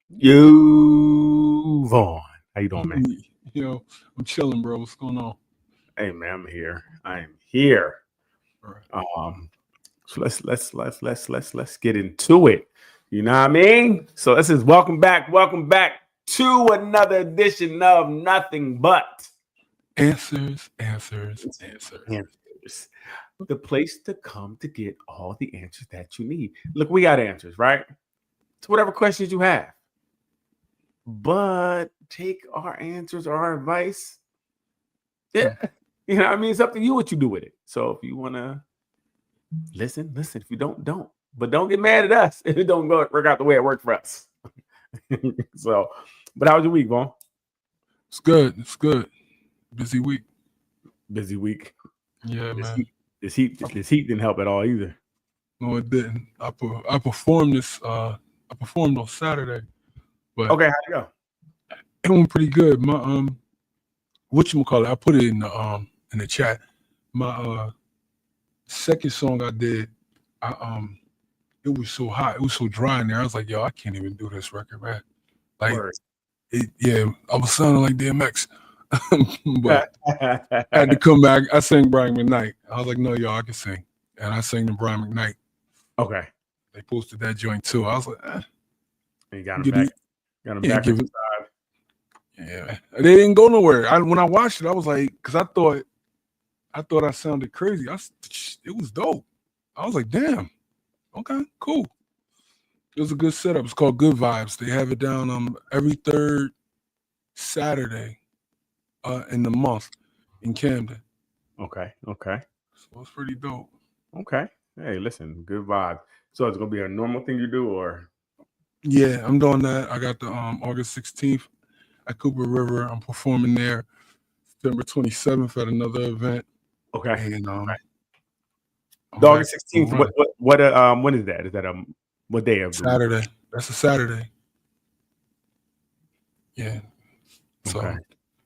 Yo, Vaughn. How you doing, man? Yo, I'm chilling, bro. What's going on? Hey, man, I'm here. I am here. All right. So let's get into it. You know what I mean? So this is welcome back to another edition of Nothing But Answers. Answers. The place to come to get all the answers that you need. Look, we got answers, right? To whatever questions you have. But take our answers, our advice. Yeah. You know what I mean? It's up to you what you do with it. So if you want to listen. If you don't. But don't get mad at us if it don't work out the way it worked for us. So, but how was your week, Vaughn? It's good. Busy week. Busy week. Yeah, man. This heat didn't help at all either. No, it didn't. I performed this. I performed on Saturday. But okay, how'd it go? It went pretty good. My whatchamacallit, I put it in the chat. My second song I did, it was so hot, it was so dry in there. I was like, yo, I can't even do this record, man. Like I was sounding like DMX. But I had to come back. I sang Brian McKnight. I was like, no, y'all, I can sing. And I sang the Brian McKnight. Okay. They posted that joint too. I was like, You got him back. Got him back. Yeah, they didn't go nowhere. When I watched it, I was like, because I thought I sounded crazy. It was dope. I was like, damn, okay, cool. It was a good setup. It's called Good Vibes. They have it down every third Saturday in the month in Camden. Okay. So it's pretty dope. Okay. Hey, listen, good vibe. So it's gonna be a normal thing you do, or? Yeah, I'm doing that. I got the August 16th at Cooper River. I'm performing there. September 27th at another event. Okay. And August 16th. What when is that? Is that what day of Saturday? That's a Saturday. Yeah. So okay.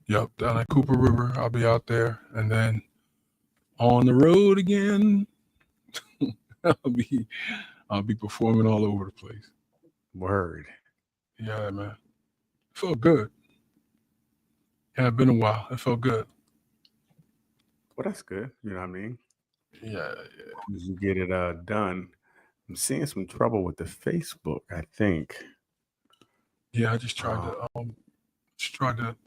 Yep, down at Cooper River. I'll be out there, and then on the road again. I'll be performing all over the place. Word. Yeah, man. It felt good. Yeah, it's been a while. It felt good. Well, that's good. You know what I mean? Yeah. You get it done. I'm seeing some trouble with the Facebook, I think. Yeah, I just tried to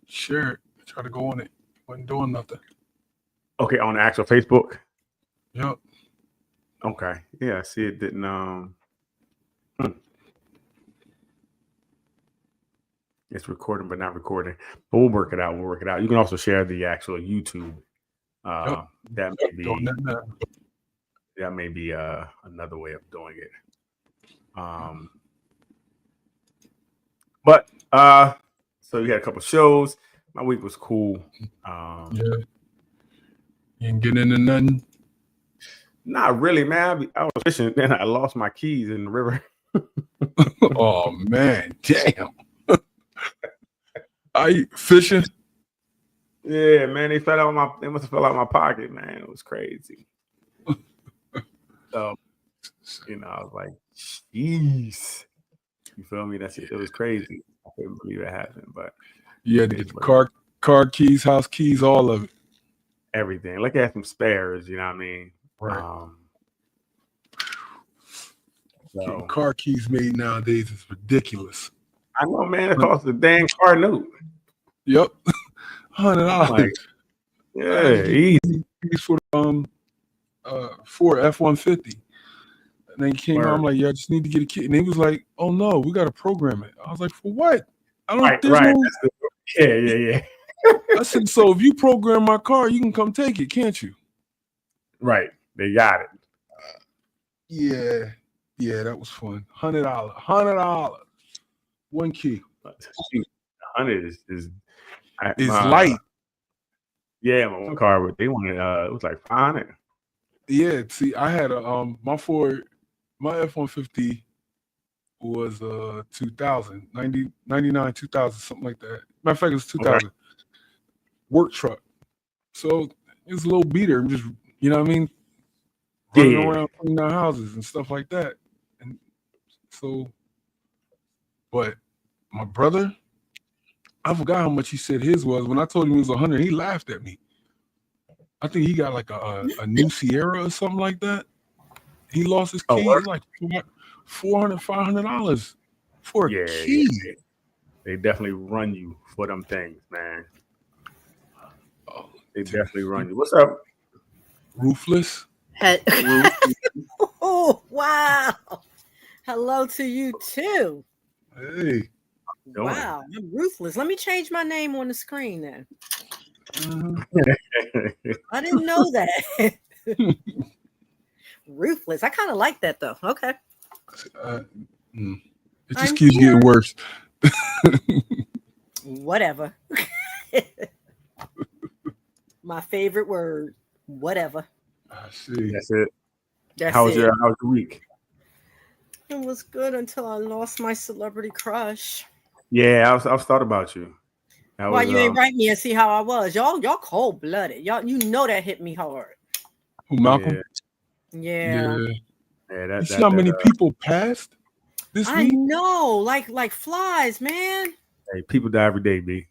share it. Try to go on it. Wasn't doing nothing. Okay, on the actual Facebook? Yep. Okay. Yeah, I see it didn't It's recording but not recording. But we'll work it out. You can also share the actual YouTube. Yep. That may be another way of doing it. But so you had a couple shows. My week was cool. Yeah. You ain't getting into nothing? Not really, man. I was fishing, then I lost my keys in the river. Oh man, damn. Are you fishing? Yeah, man. They must have fell out my pocket, man. It was crazy. So, I was like, jeez. You feel me? It was crazy. I couldn't believe it happened, but you had to get the car keys, house keys, all of it. Everything. Like I had some spares, you know what I mean? Right. Getting car keys made nowadays is ridiculous. I know, man. It costs a dang car note. Yep. $100. Like, yeah, easy. For F-150. And then came out, I'm like, yeah, I just need to get a key. And he was like, oh no, we got to program it. I was like, for what? I don't right. Yeah. I said, so if you program my car, you can come take it, can't you? Right. They got it. Yeah, that was fun. $100. One key. 100 is light. Yeah, my one car, but they wanted it was like 500. Yeah, see, I had my F-150 was 2000, 99, 2000, something like that. Matter of fact, it was 2000. Okay. Work truck. So it was a little beater, just, you know what I mean? Running around cleaning our houses and stuff like that. And so, but My brother, I forgot how much he said his was. When I told him it was 100, he laughed at me. I think he got like a new Sierra or something like that. He lost his Oh, key. work? It's like $400, $500 for a Yeah, key. they definitely run you for them things, man. Oh, They definitely run you. What's up, Ruthless? Ruth? Oh, wow. Hello to you too. Hey. Doing? Wow, I'm ruthless. Let me change my name on the screen then. I didn't know that. Ruthless. I kind of like that though. Okay. It just I'm keeps here. getting worse. Whatever. My favorite word. Whatever. I see. That's it. That's How was it. your week? It was good until I lost my celebrity crush. Yeah, I was thought about you. Why you ain't write me and see how I was? Y'all cold blooded. Y'all, you know that hit me hard. Who, Malcolm? Yeah. Yeah. You see how many people passed this I week? know, like flies, man. Hey, people die every day, B.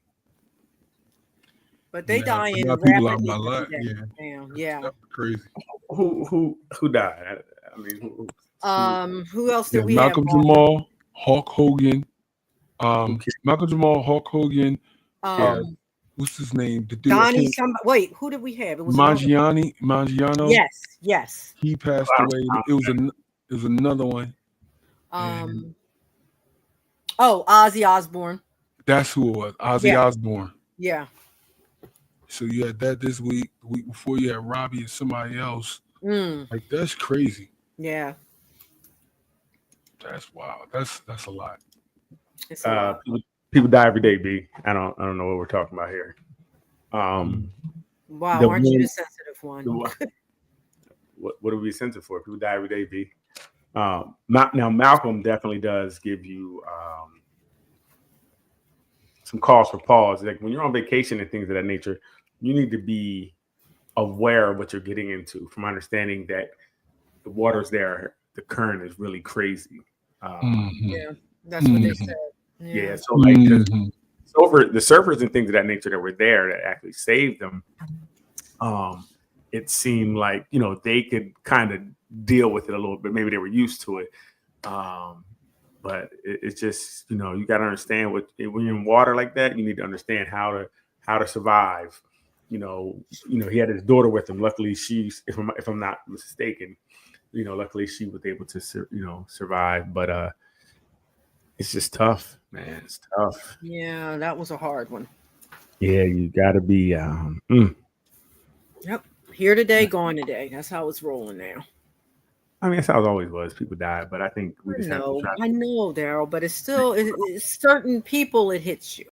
But they Man, dying I got people out rapidly my life. every day. Yeah, Damn, yeah. that's crazy. Who died? I mean, Who else did we Malcolm have? Jamal, Hulk Hogan. Malcolm Jamal, Hulk Hogan. What's his name? The dude. Donnie. Wait, who did we have? It was Mangiano. Yes. He passed away. It was another one. Ozzy Osbourne. That's who it was. Ozzy Osbourne. Yeah. So you had that this week. The week before you had Robbie and somebody else. Like, that's crazy. Yeah. That's wild. That's a lot. It's a lot. People die every day, B. I don't know what we're talking about here. Wow, aren't you the sensitive one? What are we sensitive for? People die every day, B. Now Malcolm definitely does give you some cause for pause. Like when you're on vacation and things of that nature, you need to be aware of what you're getting into, from understanding that the water's there, the current is really crazy. Yeah, that's what they said. Yeah, so like over the surfers and things of that nature that were there that actually saved them, it seemed like, you know, they could kind of deal with it a little bit. Maybe they were used to it. But it's just, you know, you got to understand when you're in water like that, you need to understand how to survive. You know, he had his daughter with him. Luckily, if I'm not mistaken, you know, luckily she was able to, survive. But it's just tough, man. It's tough. Yeah, that was a hard one. Yeah, you got to be. Yep. Here today, gone today. That's how it's rolling now. I mean, that's how it always was. People died, but I think we just have to try. I know, Daryl, but it's still it's certain people it hits you.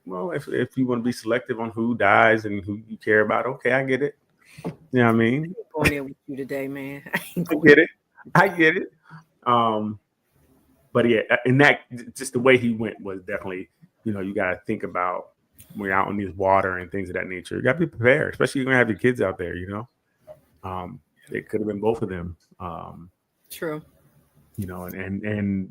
Well, if you want to be selective on who dies and who you care about, okay, I get it. You know what I mean? I ain't going there with you today, man. I get it. But yeah, and that just the way he went was definitely, you know, you got to think about when you're out in these water and things of that nature. You got to be prepared, especially when you have your kids out there. You know, it could have been both of them. True. You know, and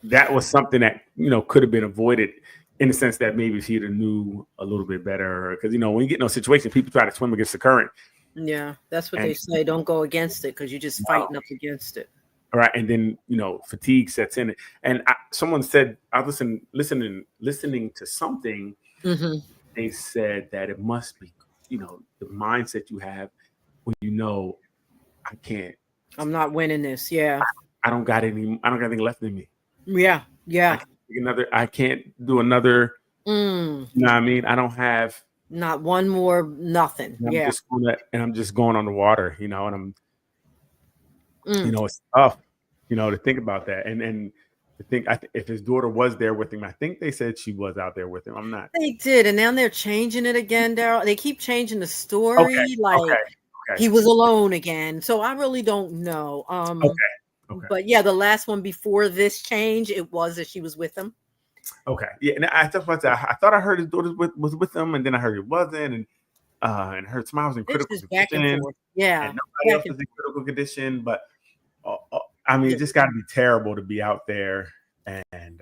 that was something that, you know, could have been avoided in the sense that maybe if he'd have knew a little bit better, because, you know, when you get in those situations, people try to swim against the current. Yeah, that's what they say. Don't go against it because you're just fighting up against it. All right, and then, you know, fatigue sets in. And someone said, I was listening to something. They said that it must be, you know, the mindset you have when you know, I'm not winning this. Yeah, I don't got anything left in me. Yeah. I can't do another. You know what I mean? I don't have not one more nothing. I'm just going on the water, you know, and I'm. You know, it's tough, you know, to think about that. And to think, if his daughter was there with him, I think they said she was out there with him. I'm not. They did. And now they're changing it again, Daryl. They keep changing the story. Okay. He was alone again. So I really don't know. Okay. But yeah, the last one before this change, it was that she was with him. Okay. Yeah. And I thought I heard his daughter was with him, and then I heard it wasn't. And her smile was in critical condition. Yeah. And nobody else was in critical condition. But I mean, it just got to be terrible to be out there and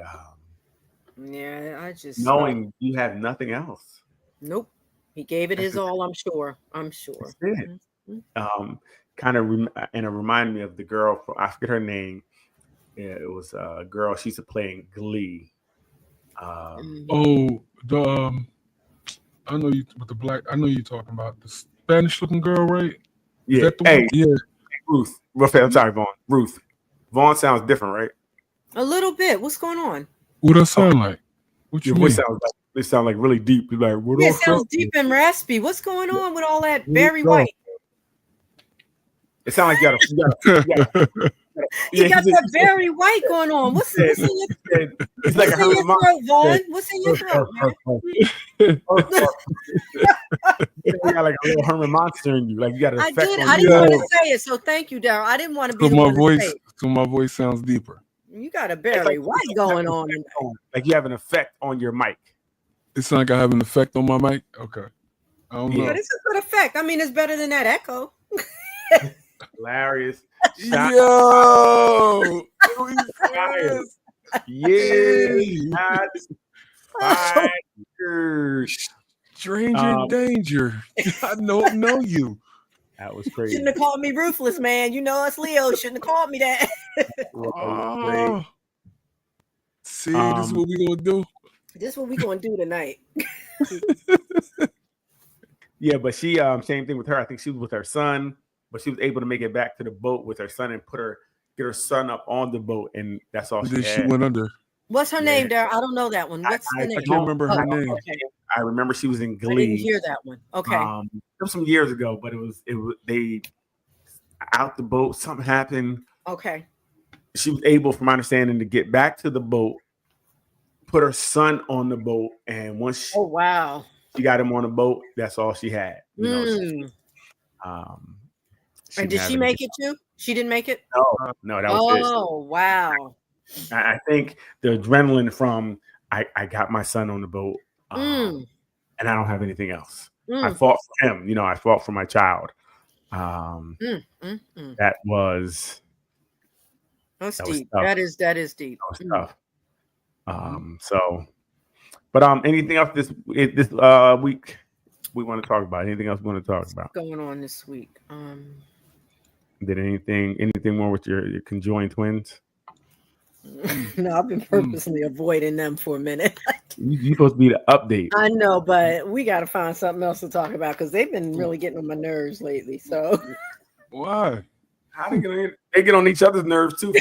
Yeah, I just knowing you have nothing else. Nope. He gave it his all. I'm sure. That's it. Kind of, and it reminded me of the girl. I forget her name. Yeah, it was a girl. She used to play in Glee. I know you with the black. I know you're talking about the Spanish-looking girl, right? Yeah. Is that the one? Yeah. Ruth. I'm sorry, Vaughn. Ruth. Vaughn sounds different, right? A little bit. What's going on? What does that sound like? What you mean? They sound like really deep. Like, what it sounds deep and raspy. What's going on with all that Barry White? It sounds like you got you got that Barry White going on. What's in your throat? It's like what's in your throat, Vaughn? What's in your throat, man? You got like a little Herman Monster in you. Like you got an effect. I didn't want to say it, so thank you, Daryl. I didn't want to be so my voice sounds deeper. You got a Barry White going on. Like you have an effect on your mic. It sounds like I have an effect on my mic. Okay. I don't know. But it's a good effect. I mean, it's better than that echo. Hilarious. Yo. Yeah. Stranger danger. I don't know you. That was crazy. Shouldn't have called me ruthless, man. You know us, Leo. Shouldn't have called me that. See, this is what we gonna do. This is what we gonna do tonight. Yeah, but she same thing with her. I think she was with her son, but she was able to make it back to the boat with her son and get her son up on the boat, and that's all she had. She went under. What's her name, Darryl? I don't know that one. What's the name? I can't remember her name. Okay. I remember she was in Glee. I didn't hear that one. Okay. It was some years ago, but it was they out the boat. Something happened. Okay. She was able, from my understanding, to get back to the boat, put her son on the boat, and once she got him on the boat, that's all she had. And did she make it too? She didn't make it? No, that was it. Oh, wow. I think the adrenaline from I got my son on the boat, and I don't have anything else. I fought for him, I fought for my child. That was deep. That is deep. That was tough. But anything else this week we want to talk about? Anything else we want to talk about? What's going on this week? Did anything more with your conjoined twins? No, I've been purposely avoiding them for a minute. You're supposed to be the update. I know, but we got to find something else to talk about because they've been really getting on my nerves lately. So why? How they get on each other's nerves too?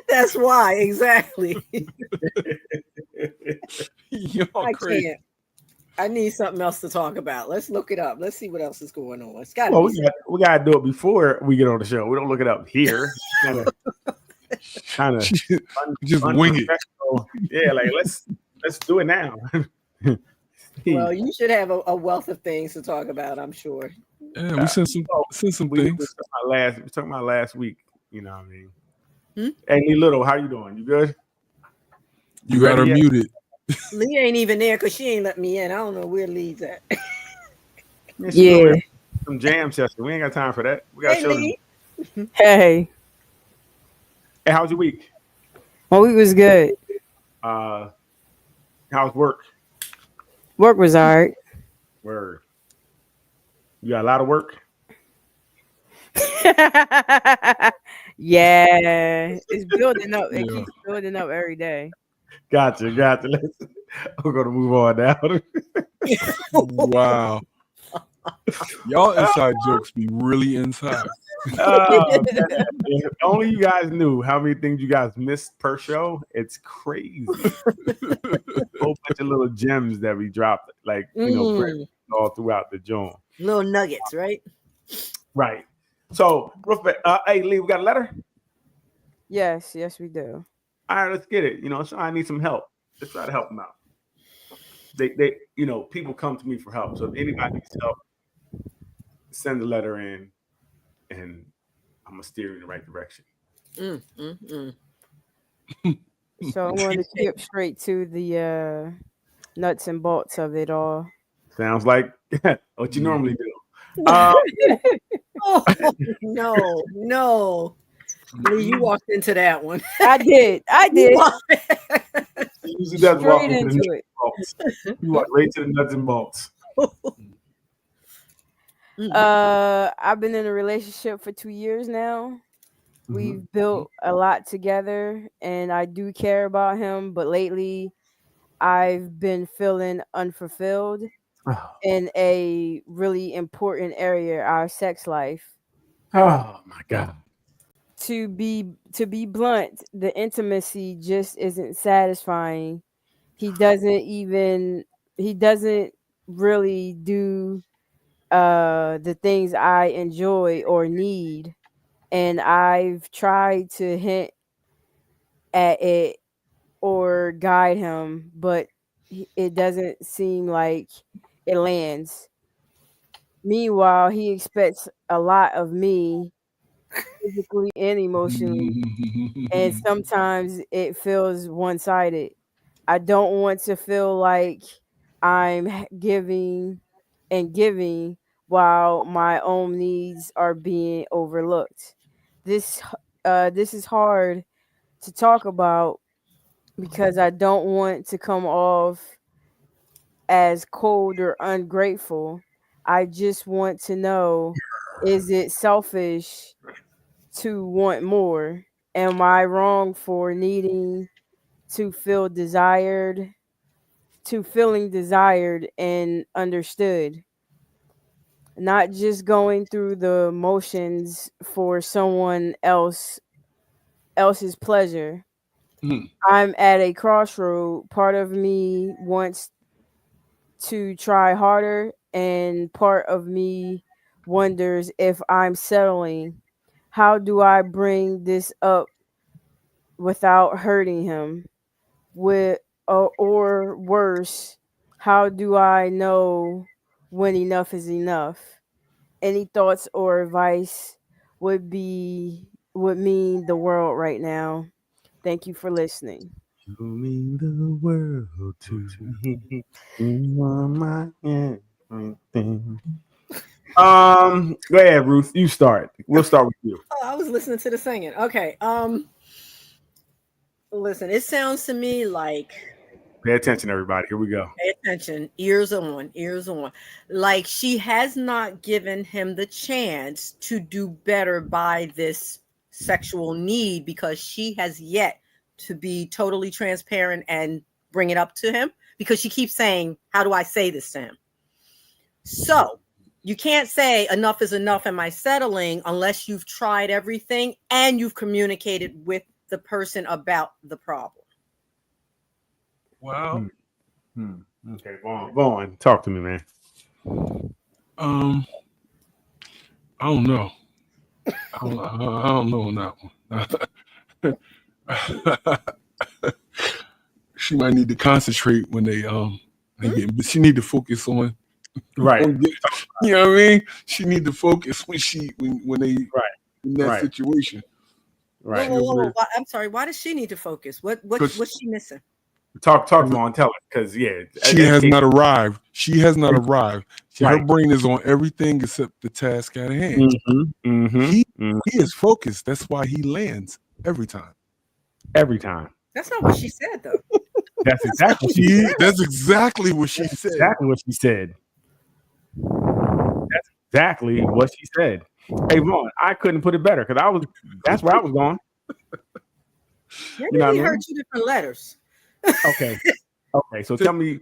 That's why, exactly. I can't. I need something else to talk about. Let's look it up. Let's see what else is going on. It's got. We gotta do it before we get on the show. We don't look it up here. Kind of just wing it. Yeah, like let's do it now. Well, you should have a wealth of things to talk about, I'm sure. Yeah, we sent some things. We talking about last week. You know what I mean? Hey, Lee Little, how you doing? You good? You got her muted. Lee ain't even there because she ain't let me in. I don't know where Lee's at. Yeah. Some jam session. We ain't got time for that. We got Lee. Hey. Hey, how's your week? My week was good. How's work? Work was all right. Word. You got a lot of work? Yeah. It's building up. It keeps building up every day. Gotcha. We're going to move on now. Wow. Y'all inside jokes be really inside. If only you guys knew how many things you guys missed per show. It's crazy. A whole bunch of little gems that we dropped, like all throughout the joint. Little nuggets, right? Right. So, hey Lee, we got a letter? Yes, we do. All right, let's get it. So I need some help. Let's try to help them out. They people come to me for help. So if anybody needs help, send a letter in, and I'm gonna steer you in the right direction. So I'm going to skip straight to the nuts and bolts of it all. Sounds like what you normally do. Oh, no. Lee, you walked into that one. I did. usually does walk Straight into the into nuts it. and bolts. You walk right to the nuts and bolts. I've been in a relationship for 2 years now. We've built a lot together, and I do care about him. But lately, I've been feeling unfulfilled in a really important area, our sex life. Oh my God. To be blunt, the intimacy just isn't satisfying. He doesn't really do the things I enjoy or need, and I've tried to hint at it or guide him, but it doesn't seem like it lands. Meanwhile, he expects a lot of me physically and emotionally, and sometimes it feels one-sided. I don't want to feel like I'm giving and giving while my own needs are being overlooked. This is hard to talk about because I don't want to come off as cold or ungrateful. I just want to know, is it selfish to want more? Am I wrong for needing to feeling desired and understood? Not just going through the motions for someone else's pleasure. I'm at a crossroad. Part of me wants to try harder, and part of me wonders if I'm settling. How do I bring this up without hurting him? Or worse, how do I know when enough is enough? Any thoughts or advice would mean the world right now. Thank you for listening. You mean the world to me. You are my everything. Go ahead, Ruth. You start. We'll start with you. Oh, I was listening to the singing. Okay. Listen, it sounds to me like, Pay attention, everybody. Here we go. pay attention, ears on, ears on. Like she has not given him the chance to do better by this sexual need because she has yet to be totally transparent and bring it up to him because she keeps saying, how do I say this to him? So you can't say enough is enough. Am I settling unless you've tried everything and you've communicated with the person about the problem? Wow. Okay, Vaughn, talk to me, man. I don't know. I don't know on that one. She might need to concentrate when they get. She need to focus on Right. You know what I mean? She need to focus when they in that situation. Right. Whoa. I'm sorry. Why does she need to focus? What's she missing? Talk Vaughn. Tell her, because she has not arrived. She has not arrived. Her Right. brain is on everything except the task at hand. He is focused. That's why he lands every time. Every time. That's not what she said, though. That's exactly That's exactly what she said. Exactly what she said. That's exactly what she said. Hey Vaughn, I couldn't put it better because that's where I was going. Maybe You know what I we mean? heard two different letters. Okay. So tell me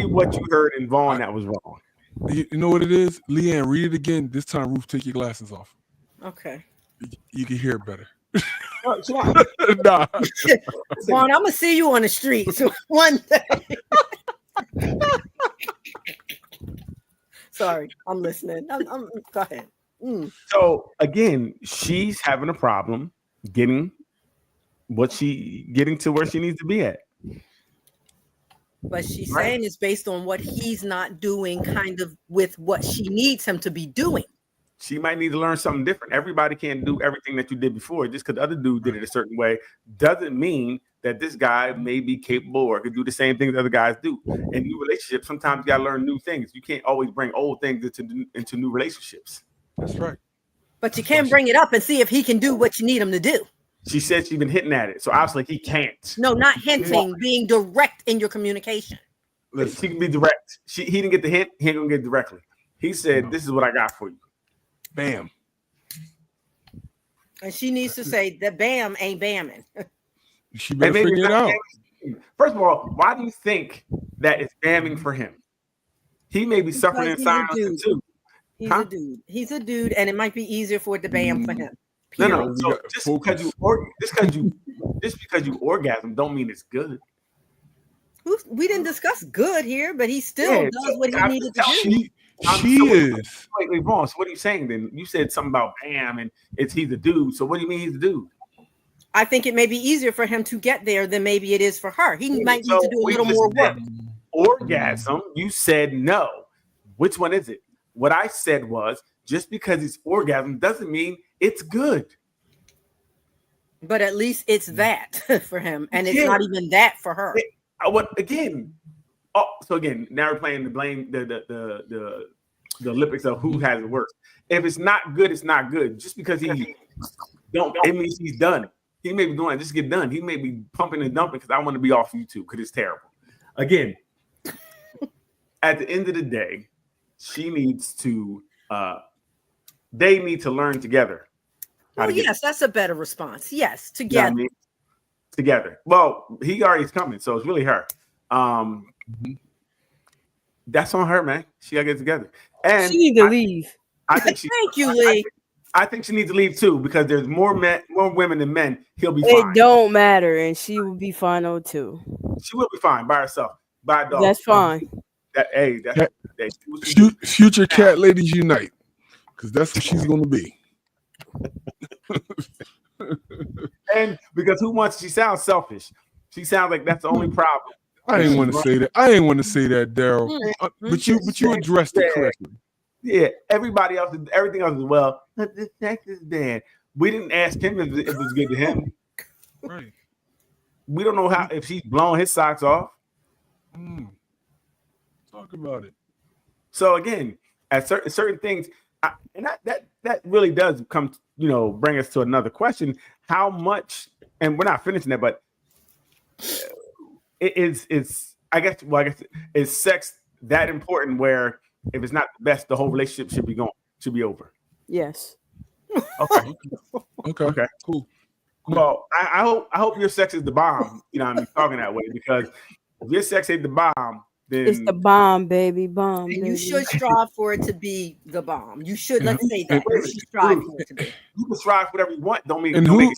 what you heard in Vaughn that was wrong. You know what it is? Leanne, read it again. This time, Ruth, take your glasses off. Okay. You can hear it better. Nah. Vaughn, I'm gonna see you on the streets one day. Sorry, I'm listening. I'm go ahead. So again, she's having a problem getting to where she needs to be at. But she's saying it's based on what he's not doing, kind of with what she needs him to be doing. She might need to learn something different. Everybody can't do everything that you did before. Just because the other dude did it a certain way doesn't mean that this guy may be capable or could do the same things other guys do. In new relationships, sometimes you gotta learn new things. You can't always bring old things into new relationships. That's right. But you can bring it up and see if he can do what you need him to do. She said she's been hitting at it, so obviously he can't. No, not hinting, being direct in your communication. Listen, she can be direct. He didn't get the hint. He ain't gonna get it directly. He said, "This is what I got for you." Bam. And she needs to say that bam ain't bamming. She better figure it out. First of all, why do you think that it's bamming for him? He may be suffering in silence too. He's a dude. He's a dude, and it might be easier for it to bam for him. No. So just because you orgasm don't mean it's good. We didn't discuss good here, but he still does what he needed to do. She is. Wait, Vaughn. So what are you saying then? You said something about bam, and he's a dude. So what do you mean he's a dude? I think it may be easier for him to get there than maybe it is for her. He might need to do a little more work. Orgasm. You said no. Which one is it? What I said was just because it's orgasm doesn't mean it's good. But at least it's that for him, and it's not even that for her. Again? Oh, so again, now we're playing the blame the Olympics of who has it worse. If it's not good, it's not good. Just because he don't, it means he's done. He may be doing it just to get done. He may be pumping and dumping because I want to be off YouTube because it's terrible. Again, at the end of the day, she needs to. They need to learn together. Oh yes, that's a better response. Yes, together. You know what I mean? Together. Well, he already is coming, so it's really her. That's on her, man. She gotta get together. And she needs to leave. I think Thank you, Lee. I think she needs to leave too because there's more women than men. He'll be fine. It don't matter, and she will be fine too. She will be fine by herself. By a dog. That's fine. Future cat ladies unite, because that's what she's gonna be. And because she sounds selfish. She sounds like that's the only problem. I didn't want to say that. I didn't want to say that, Daryl. But you addressed it correctly. Yeah, everything else is well. The sex is bad. We didn't ask him if it was good to him. Right. We don't know if she's blowing his socks off. Talk about it. So again, at certain things, that really does come, bring us to another question. How much? And we're not finishing that, but is sex that important where if it's not the best, the whole relationship should be over? Yes. Okay. Cool. Well, I hope your sex is the bomb. Talking that way, because if your sex ain't the bomb, then it's the bomb, baby, bomb. And baby. you should strive for it to be the bomb. You should, let's say that. You should strive for it to be. You can strive for whatever you want. Don't mean. And who's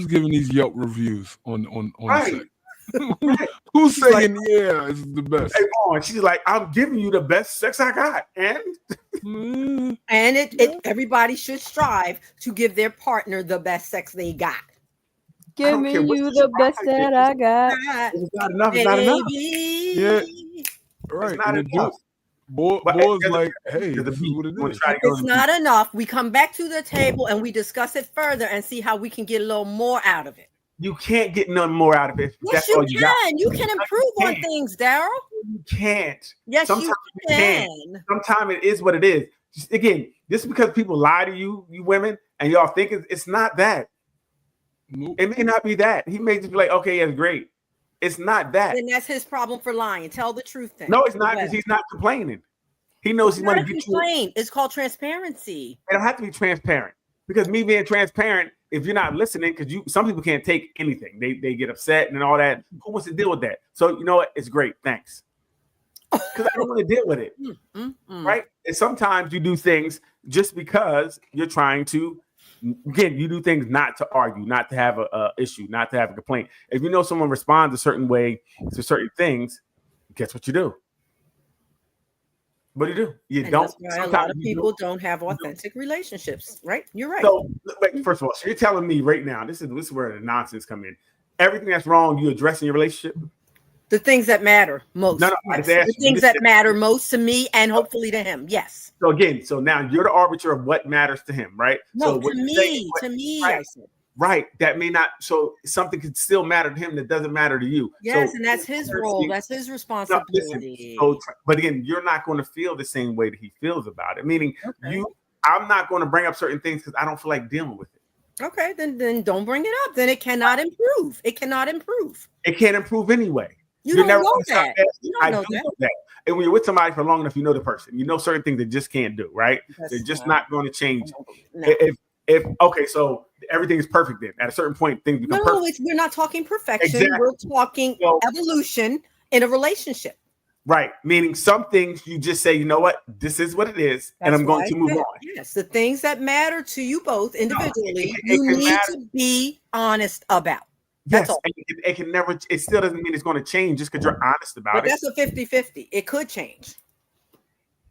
giving these Yelp reviews on right. sex? Who's saying it's the best? Hey, Vaughn, she's like, I'm giving you the best sex I got, and everybody should strive to give their partner the best sex they got. Give me you the best that I got. It's not enough. It's not enough. Yeah, right. It's not enough. Boys like, hey, this is what it is. It's not enough. We come back to the table and we discuss it further and see how we can get a little more out of it. You can't get none more out of it. Yes, you can. You can improve on things, Daryl. You can't. Yes, sometimes you can. Sometimes it is what it is. Just, again, just because people lie to you women, and y'all think it's not that. Nope. It may not be that. He may just be like, okay, that's great. It's not that. And that's his problem for lying. Tell the truth then. No, it's not, because he's not complaining. He knows he wants to get you. It's called transparency. It don't have to be transparent, because me being transparent, if you're not listening, because some people can't take anything. They get upset and all that. Who wants to deal with that? So you know what? It's great. Thanks. Because I don't want to deal with it. Right? And sometimes you do things just because you're trying to. Again, you do things not to argue, not to have a issue, not to have a complaint. If you know someone responds a certain way to certain things, guess what you do? What do? You don't. That's why a lot of people don't have authentic relationships, right? You're right. So, first of all, so you're telling me right now, this is where the nonsense come in. Everything that's wrong, you address in your relationship? The things that matter most. No, the things that matter most to me and hopefully to him. Yes. So again, now you're the arbiter of what matters to him, right? No, so to me, right, I said. Right. That may not. So something could still matter to him that doesn't matter to you. Yes, so, and that's his role. That's his responsibility. But again, you're not going to feel the same way that he feels about it. Meaning, I'm not going to bring up certain things because I don't feel like dealing with it. Okay, then don't bring it up. Then it cannot improve. It cannot improve. It can't improve anyway. You You're don't never know gonna stop that. You don't I know do that. know that. And when you're with somebody for long enough, you know the person. You know certain things they just can't do, right? They're just not going to change. No. If okay, so everything is perfect then. At a certain point, things become perfect. We're not talking perfection. Exactly. We're talking evolution in a relationship. Right. Meaning some things you just say, you know what, this is what it is, and I'm going to move on. Yes, the things that matter to you both individually, you need to be honest about. That's all. It can never, it still doesn't mean it's going to change just because you're honest about it. But that's a 50-50. It could change.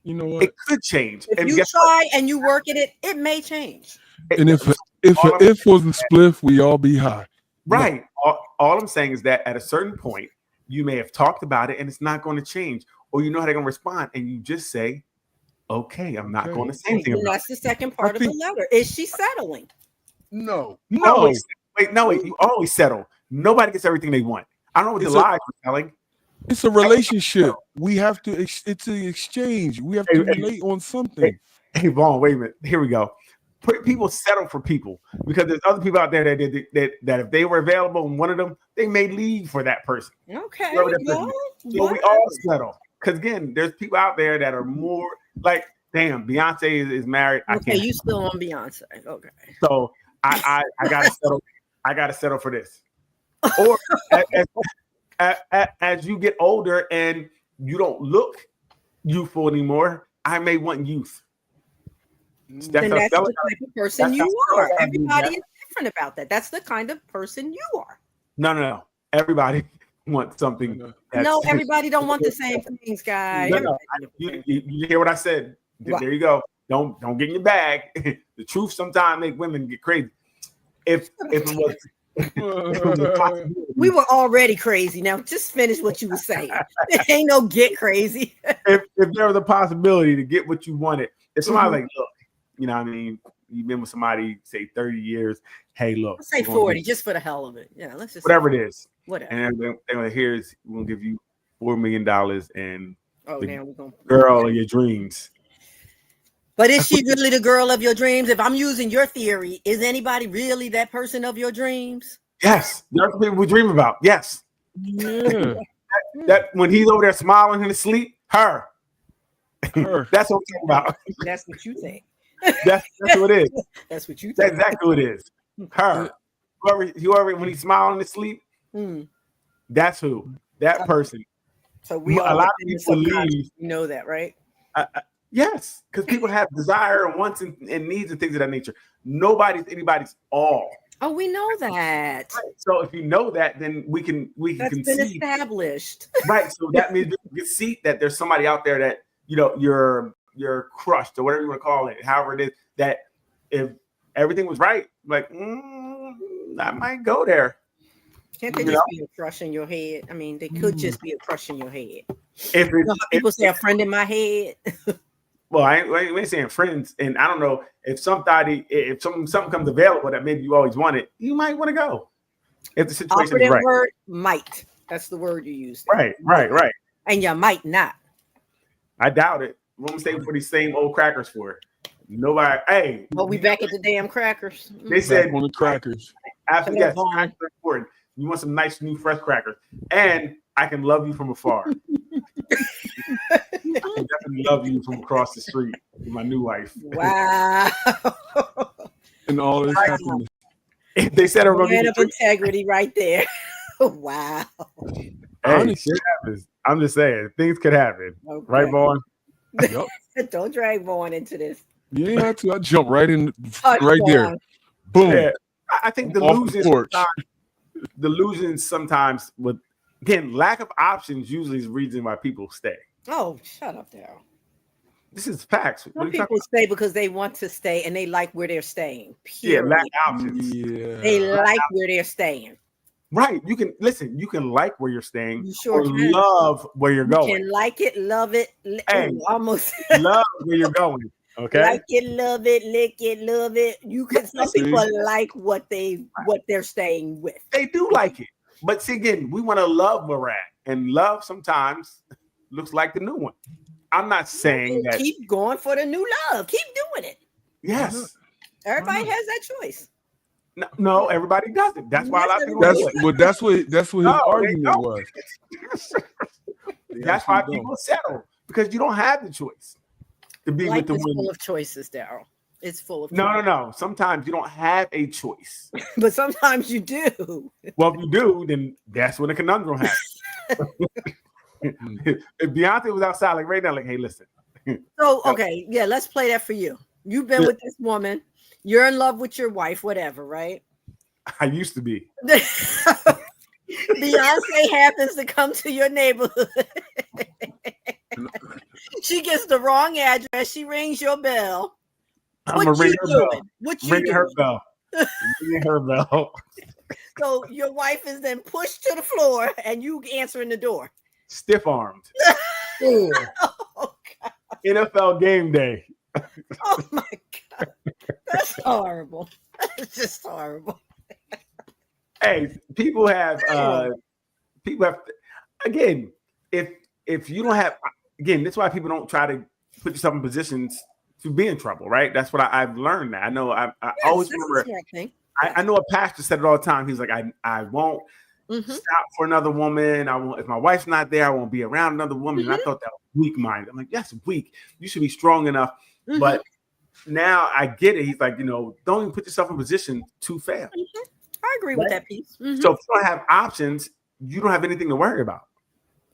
You know what? It could change. If you try and you work at it, it may change. And if was a spliff, we all be high. Right. No. All I'm saying is that at a certain point, you may have talked about it and it's not going to change, or you know how they're going to respond, and you just say, "Okay, I'm not going to say anything." And that's the second part of the letter. Is she settling? No. Wait, no, you always settle. Nobody gets everything they want. I don't know what the lies are telling. It's a relationship. We have to. It's an exchange. We have to relate on something. Hey, Vaughn, wait a minute. Here we go. People settle for people because there's other people out there that if they were available and one of them, they may leave for that person. Okay. So we all settle because again, there's people out there that are more like, damn, Beyonce is married. Okay, you still on Beyonce? Okay. So I gotta settle. I gotta settle for this. Or as you get older and you don't look youthful anymore, I may want youth. That's the type of person you are. Everybody is different about that. That's the kind of person you are. No. Everybody wants something. No, everybody don't want the same things, guys. No. You hear what I said? Right. There you go. Don't get in your bag. The truth sometimes make women get crazy. If it was. We were already crazy. Now just finish what you were saying. There ain't no get crazy. if there was a possibility to get what you wanted, if somebody like, look, you know what I mean, you've been with somebody say 30 years, hey, look, let's say 40 just for the hell of it. Yeah, let's just whatever it is. Whatever. And they're gonna here's we're gonna give you $4 million and now we're gonna girl of your dreams. But is she really the girl of your dreams? If I'm using your theory, is anybody really that person of your dreams? Yes, that's what people we dream about. Yes. Yeah. that when he's over there smiling in his sleep, her. That's what I'm talking about. That's what you think. That's what it is. That's what you think. That's exactly what it is. Her. Whoever when he's smiling in his sleep, that's who. That person. So we a lot of people leave. You know that, right? Yes, because people have desire and wants and needs and things of that nature. Nobody's anybody's all. Oh, we know that. Right. So if you know that, then we can That's concede. been established. Right. So that means you can see that there's somebody out there that you're crushed or whatever you want to call it, however it is, that if everything was right, like I might go there. Can't they just be a crush in your head? I mean, they could just be a crush in your head. If people say a friend in my head. Well, I ain't saying friends, and I don't know if something comes available that maybe you always wanted, you might want to go. If the situation is right. Word might. That's the word you use. Right. And you might not. I doubt it. What am I saying for these same old crackers for? Nobody. Hey. Well, we back at the damn crackers. They said on the crackers. After that, crackers are important. You want some nice new fresh crackers, and I can love you from afar. I can definitely love you from across the street with my new wife. Wow. And all this happened. They said a man of integrity right there. Wow. Hey, shit happens. I'm just saying, things could happen. Okay. Right, Vaughn? Yep. Don't drag Vaughn into this. You ain't have to. I jump right in, right there. Boom. Yeah. I think the losing sometimes with, again, lack of options usually is the reason why people stay. Oh, shut up, Daryl. This is facts. Some people stay because they want to stay and they like where they're staying. Period. Yeah, lack of options. Yeah. They like where they're staying. Right. You can listen, you can like where you're staying. You sure can. Love where you're going. You can like it, love it. Hey, almost love where you're going. Okay. Like it, love it, lick it, love it. You can some people like what they're staying with. They do like it. But see, again, we want to love where we're at. And love sometimes looks like the new one. I'm not saying that. Keep going for the new love. Keep doing it. Yes. Everybody has that choice. No, everybody doesn't. That's why a lot of people do it. That's what his No, they argument don't. was. That's why people settle, because you don't have the choice to be Life with the is women. full of choices, Daryl. It's full of No. Sometimes you don't have a choice. But sometimes you do. Well, if you do, then that's when the conundrum happens. If Beyonce was outside, like right now, like, hey, listen. So, okay, yeah, let's play that for you. You've been with this woman. You're in love with your wife, whatever, right? I used to be. Beyonce happens to come to your neighborhood. She gets the wrong address. She rings your bell. I'm gonna ring her bell. What you Ringing her doing? bell. Ringing her bell. So your wife is then pushed to the floor, and you answering the door. Stiff armed. Oh, God. NFL game day. Oh my God. That's horrible. That's just horrible. Hey, people have again, if you don't have, again, that's why people don't try to put yourself in positions to be in trouble, right? That's what I've learned. That I know I always remember. I know a pastor said it all the time. He's like, I won't stop for another woman. I won't, if my wife's not there, I won't be around another woman. And I thought that was weak-minded. I'm like, that's weak. You should be strong enough. But now I get it. He's like, don't even put yourself in a position to fail. I agree with that piece. So if you don't have options, you don't have anything to worry about.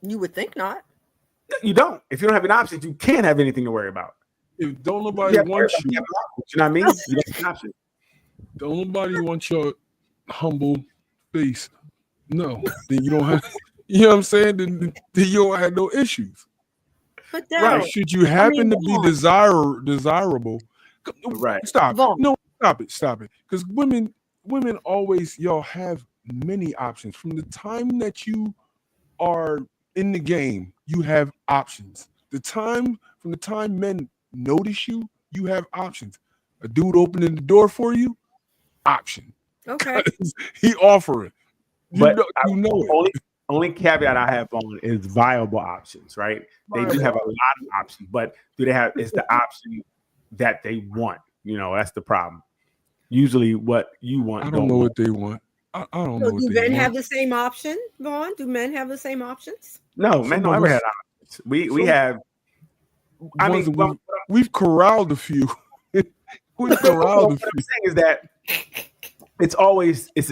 You would think not. You don't. If you don't have any options, you can't have anything to worry about. If don't nobody want you, you know what I mean? You don't have an option. Don't nobody want your humble face. No, then you don't have. You know what I'm saying? Then you don't have no issues. But right? Should you happen to be desirable? Right. Stop. No, stop it. Because women always, y'all have many options. From the time that you are in the game, you have options. From the time men notice you, you have options. A dude opening the door for you, option. Okay. He offering. But you know it. Only caveat I have on is viable options, right? They do have a lot of options, but do they have is the option that they want? That's the problem. Usually what you want. I don't know what they want. I don't know what do they men want. have the same option, Vaughn? Do men have the same options? No, men don't ever have options. We have. I mean, we've corralled a few. We've corralled a few. What I'm saying is that it's always it's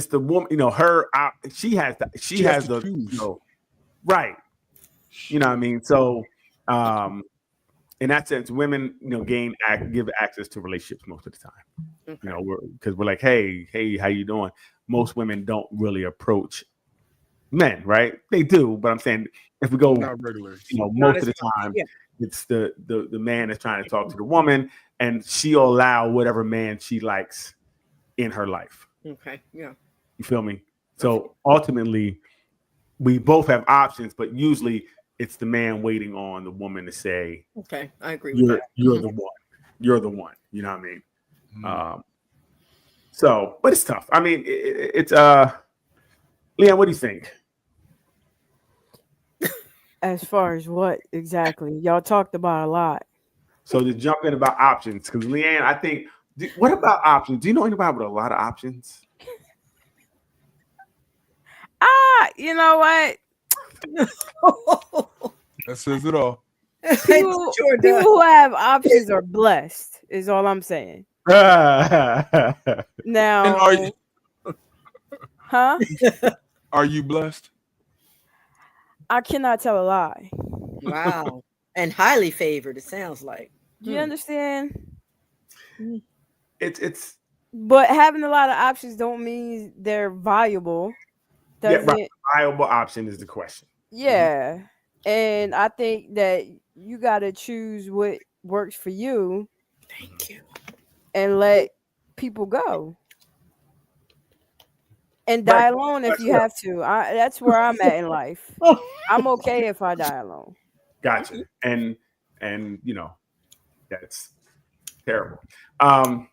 the woman. Her. She has the. Right. You know what I mean? So, in that sense, women, give access to relationships most of the time. Okay. Because we're like, hey, how you doing? Most women don't really approach men, right? They do, but I'm saying if we go, not regular, most of the time, it's the man that's trying to talk to the woman, and she'll allow whatever man she likes in her life. Okay, yeah. You feel me? So ultimately, we both have options, but usually it's the man waiting on the woman to say, okay, I agree with that. You're the one. You're the one. You know what I mean? So, but it's tough. I mean, it's Leon, what do you think? As far as what exactly? Y'all talked about a lot. So to jump in about options, because Leanne, I think, what about options? Do you know anybody with a lot of options? You know what? That says it all. People who have options are blessed, is all I'm saying. Now, are you blessed? I cannot tell a lie. Wow. And highly favored, it sounds like. Do you understand? It's but having a lot of options don't mean they're valuable. Viable option is the question. Yeah. And I think that you got to choose what works for you. Thank you. And let people go. And die alone if you have to. That's where I'm at in life. I'm okay if I die alone. Gotcha. And that's terrible. Not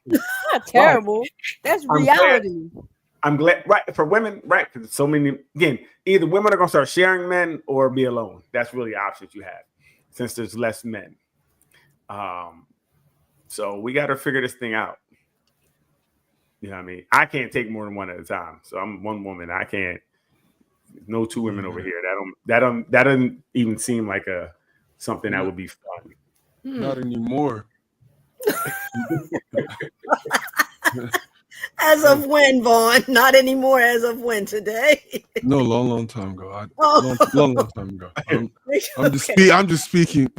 terrible. That's reality. I'm glad, right? For women, right? Because so many, again, either women are going to start sharing men or be alone. That's really options you have since there's less men. So we got to figure this thing out. You know what I mean? I can't take more than one at a time. So I'm one woman. I can't. No two women over here. That doesn't even seem like something that would be fun. Not anymore. As of when, Vaughn? Not anymore. As of when? Today? No, long time ago. Oh. Long time ago. I'm just speaking.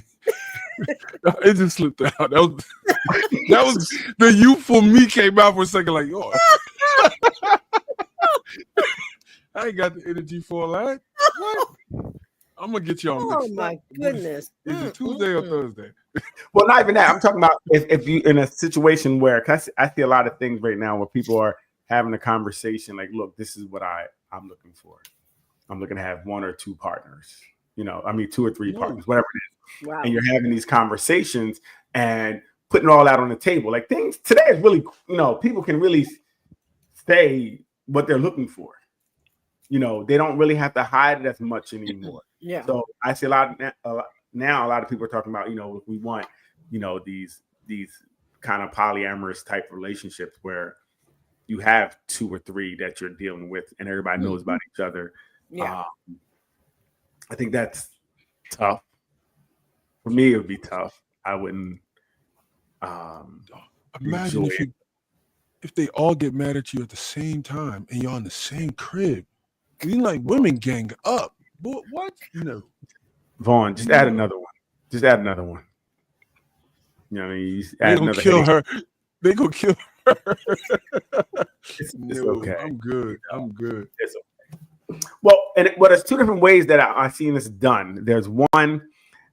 It just slipped out. That was the youthful me came out for a second. Like, yo, I ain't got the energy for all that. What? I'm gonna get you on. Oh my goodness! Is it Tuesday or Thursday? Well, not even that. I'm talking about if you in a situation where, cause I see a lot of things right now where people are having a conversation like, look, this is what I'm looking for. I'm looking to have one or two partners. You know, I mean, 2 or 3 partners, whatever it is. Wow. And you're having these conversations and putting all out on the table. Like things today is really, you know, people can really say what they're looking for. You know, they don't really have to hide it as much anymore. Yeah. So I see a lot of people are talking about, you know, we want, you know, these kind of polyamorous type relationships where you have 2 or 3 that you're dealing with and everybody knows about each other. Yeah. I think that's tough. For me, it would be tough. I wouldn't imagine if they all get mad at you at the same time and you're on the same crib. You like women gang up. What? No. Vaughn, just add another one. Just add another one. You know what I mean? They gonna kill her. They gonna kill her. It's okay. I'm good. It's okay. Well, there's 2 different ways that I've seen this done. There's one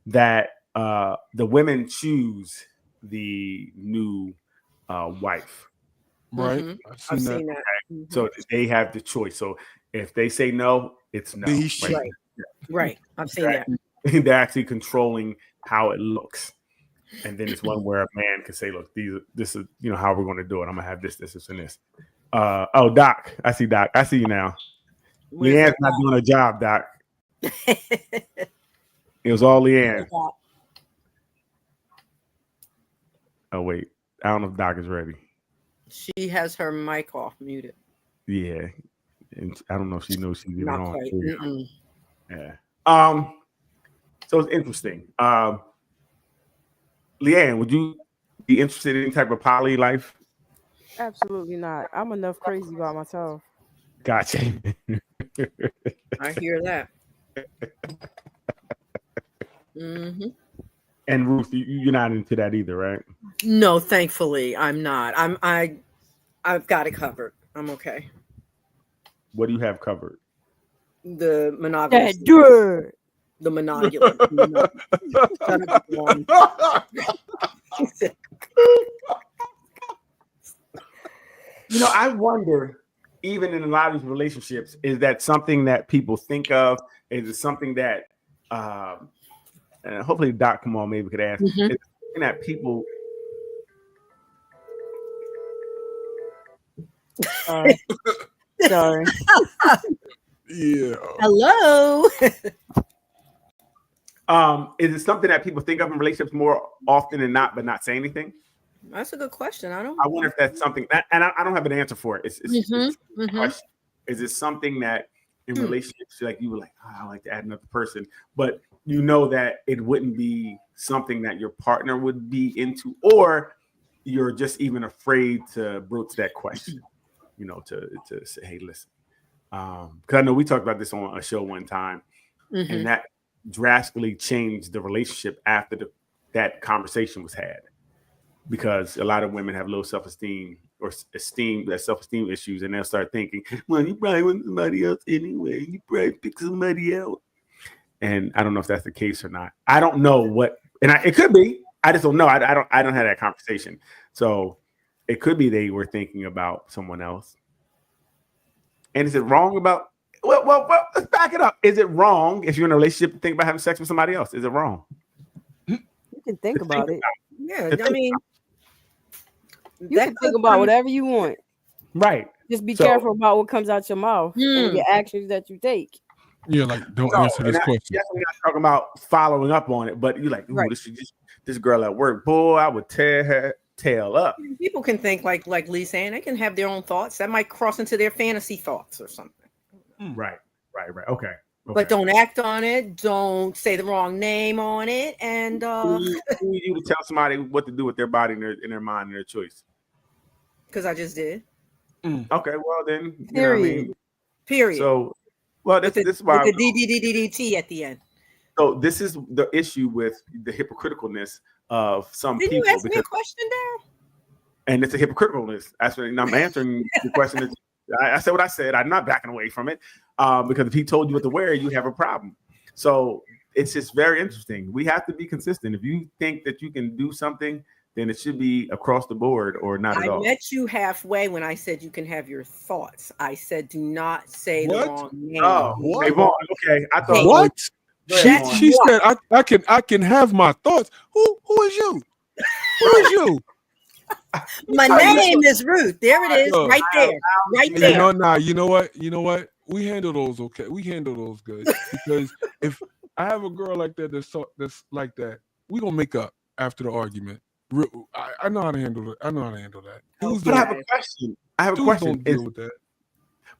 that the women choose the new wife. Right. Mm-hmm. I've seen that. Mm-hmm. So they have the choice. So if they say no, it's no. Right. I've seen that. They're actually controlling how it looks. And then it's one where a man can say, look, this is, you know, how we're going to do it. I'm going to have this, and this. Doc. I see Doc. I see you now. Leanne's not doing her job, Doc. It was all Leanne. Oh, wait. I don't know if Doc is ready. She has her mic off, muted. Yeah. And I don't know if she knows she's even on. Yeah. So it's interesting. Leanne, would you be interested in any type of poly life? Absolutely not. I'm enough crazy by myself. Gotcha. I hear that. Mm-hmm. And Ruth, you're not into that either, right? No, thankfully, I'm not. I've got it covered. I'm okay. What do you have covered? The monogamy. The monogamy. You know, I wonder, even in a lot of these relationships, is that something that people think of? Is it something that, and hopefully Doc come on, maybe could ask, is it something that people... Sorry. Yeah. Hello. Is it something that people think of in relationships more often than not, but not say anything? That's a good question. I wonder if that's something that, and I don't have an answer for it. It's a question. Is it something that in relationships, like you were like, oh, I like to add another person, but you know that it wouldn't be something that your partner would be into, or you're just even afraid to broach that question, you know, to say, hey, listen. Because I know we talked about this on a show one time, and that drastically changed the relationship after that conversation was had, because a lot of women have low self-esteem or self-esteem issues, and they'll start thinking, well, you probably want somebody else anyway. You probably pick somebody else. And I don't know if that's the case or not. I don't know what, and it could be. I just don't know. I don't have that conversation. So it could be they were thinking about someone else. And is it wrong about? Well, let's back it up. Is it wrong if you're in a relationship to think about having sex with somebody else? Is it wrong? You can think about it. Yeah, I mean, you can think about whatever you want. Right. Just be careful about what comes out your mouth and your actions that you take. Yeah, like don't answer this question. We're not talking about following up on it, but you're like, ooh, this girl at work, boy, I would tear her tail up. People can think like Lee's saying, they can have their own thoughts. That might cross into their fantasy thoughts or something. Right. Okay. But don't act on it. Don't say the wrong name on it. And who are you to tell somebody what to do with their body and their mind and their choice? Because I just did. Okay, well then, you Period. know what I mean? Period. So, well, this is why with the DDDDT at the end. So this is the issue with the hypocriticalness of some Did people. You ask me a question, Daryl? And it's a hypocriticalness. That's what I'm answering the question. I said what I said. I'm not backing away from it because if he told you what to wear, you have a problem. So it's just very interesting. We have to be consistent. If you think that you can do something, then it should be across the board or not at all. I met you halfway when I said you can have your thoughts. I said do not say the wrong name. Oh, what? Okay. I thought What? She What? said I can have my thoughts. Who is you? Who is you? My name is Ruth. There it is, right there, right there. You know what? We handle those okay. We handle those good because if I have a girl like that that's like that, we gonna make up after the argument. I know how to handle it. I know how to handle that. But I have a question. Don't deal with that.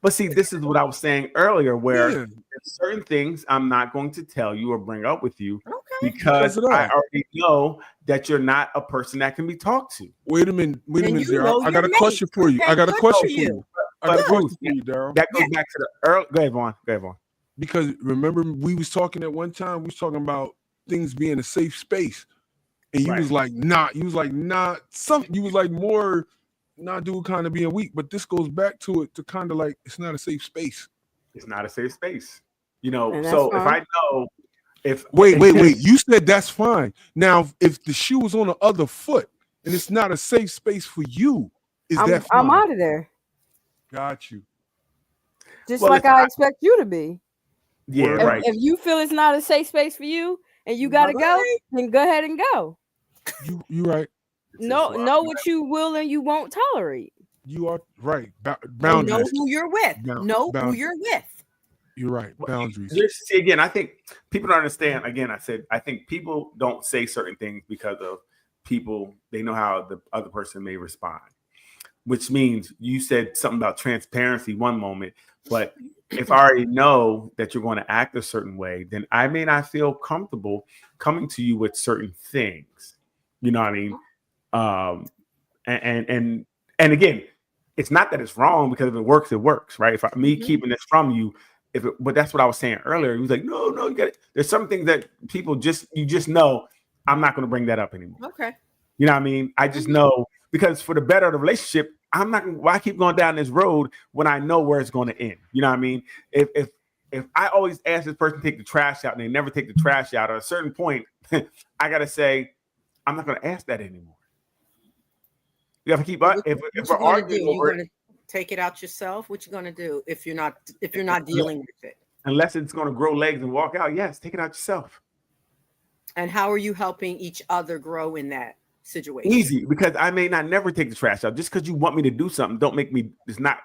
But see, this is what I was saying earlier, where there's certain things I'm not going to tell you or bring up with you because I already know that you're not a person that can be talked to. Wait a minute, Daryl. I got a question for you. I got a question for you. Daryl. That goes back to the early. Go ahead, Vaughn. Because remember, we was talking at one time. We was talking about things being a safe space, and you was like, nah. You was like, nah. You was like more. Not dude kind of being weak, but this goes back to it to kind of like it's not a safe space. It's not a safe space, you know. So fine. If I know, wait, you said that's fine. Now, if the shoe was on the other foot and it's not a safe space for you, that fine? I'm out of there. Got you. Just like I expect you to be. Yeah, right. If you feel it's not a safe space for you and you gotta go, then go ahead and go. You right. Know what you will and you won't tolerate. You are right. Boundaries. Know who you're with. Who you're with. You're right. Boundaries. See, again, I think people don't understand. Again, I think people don't say certain things because of people. They know how the other person may respond, which means you said something about transparency one moment, but if I already know that you're going to act a certain way, then I may not feel comfortable coming to you with certain things. You know what I mean? And again, it's not that it's wrong because if it works, right? If me keeping this from you, but that's what I was saying earlier. He was like, no, you got it. There's some things that people you just know I'm not going to bring that up anymore. Okay. You know what I mean? I just know because for the better of the relationship, I'm not going to, why keep going down this road when I know where it's going to end? You know what I mean? If I always ask this person to take the trash out and they never take the trash out, at a certain point, I got to say, I'm not going to ask that anymore. You have to keep up. If we're arguing over it, take it out yourself. What you gonna do if you're not dealing with it? Unless it's gonna grow legs and walk out, yes, take it out yourself. And how are you helping each other grow in that situation? Easy, because I may not never take the trash out. Just because you want me to do something, don't make me does not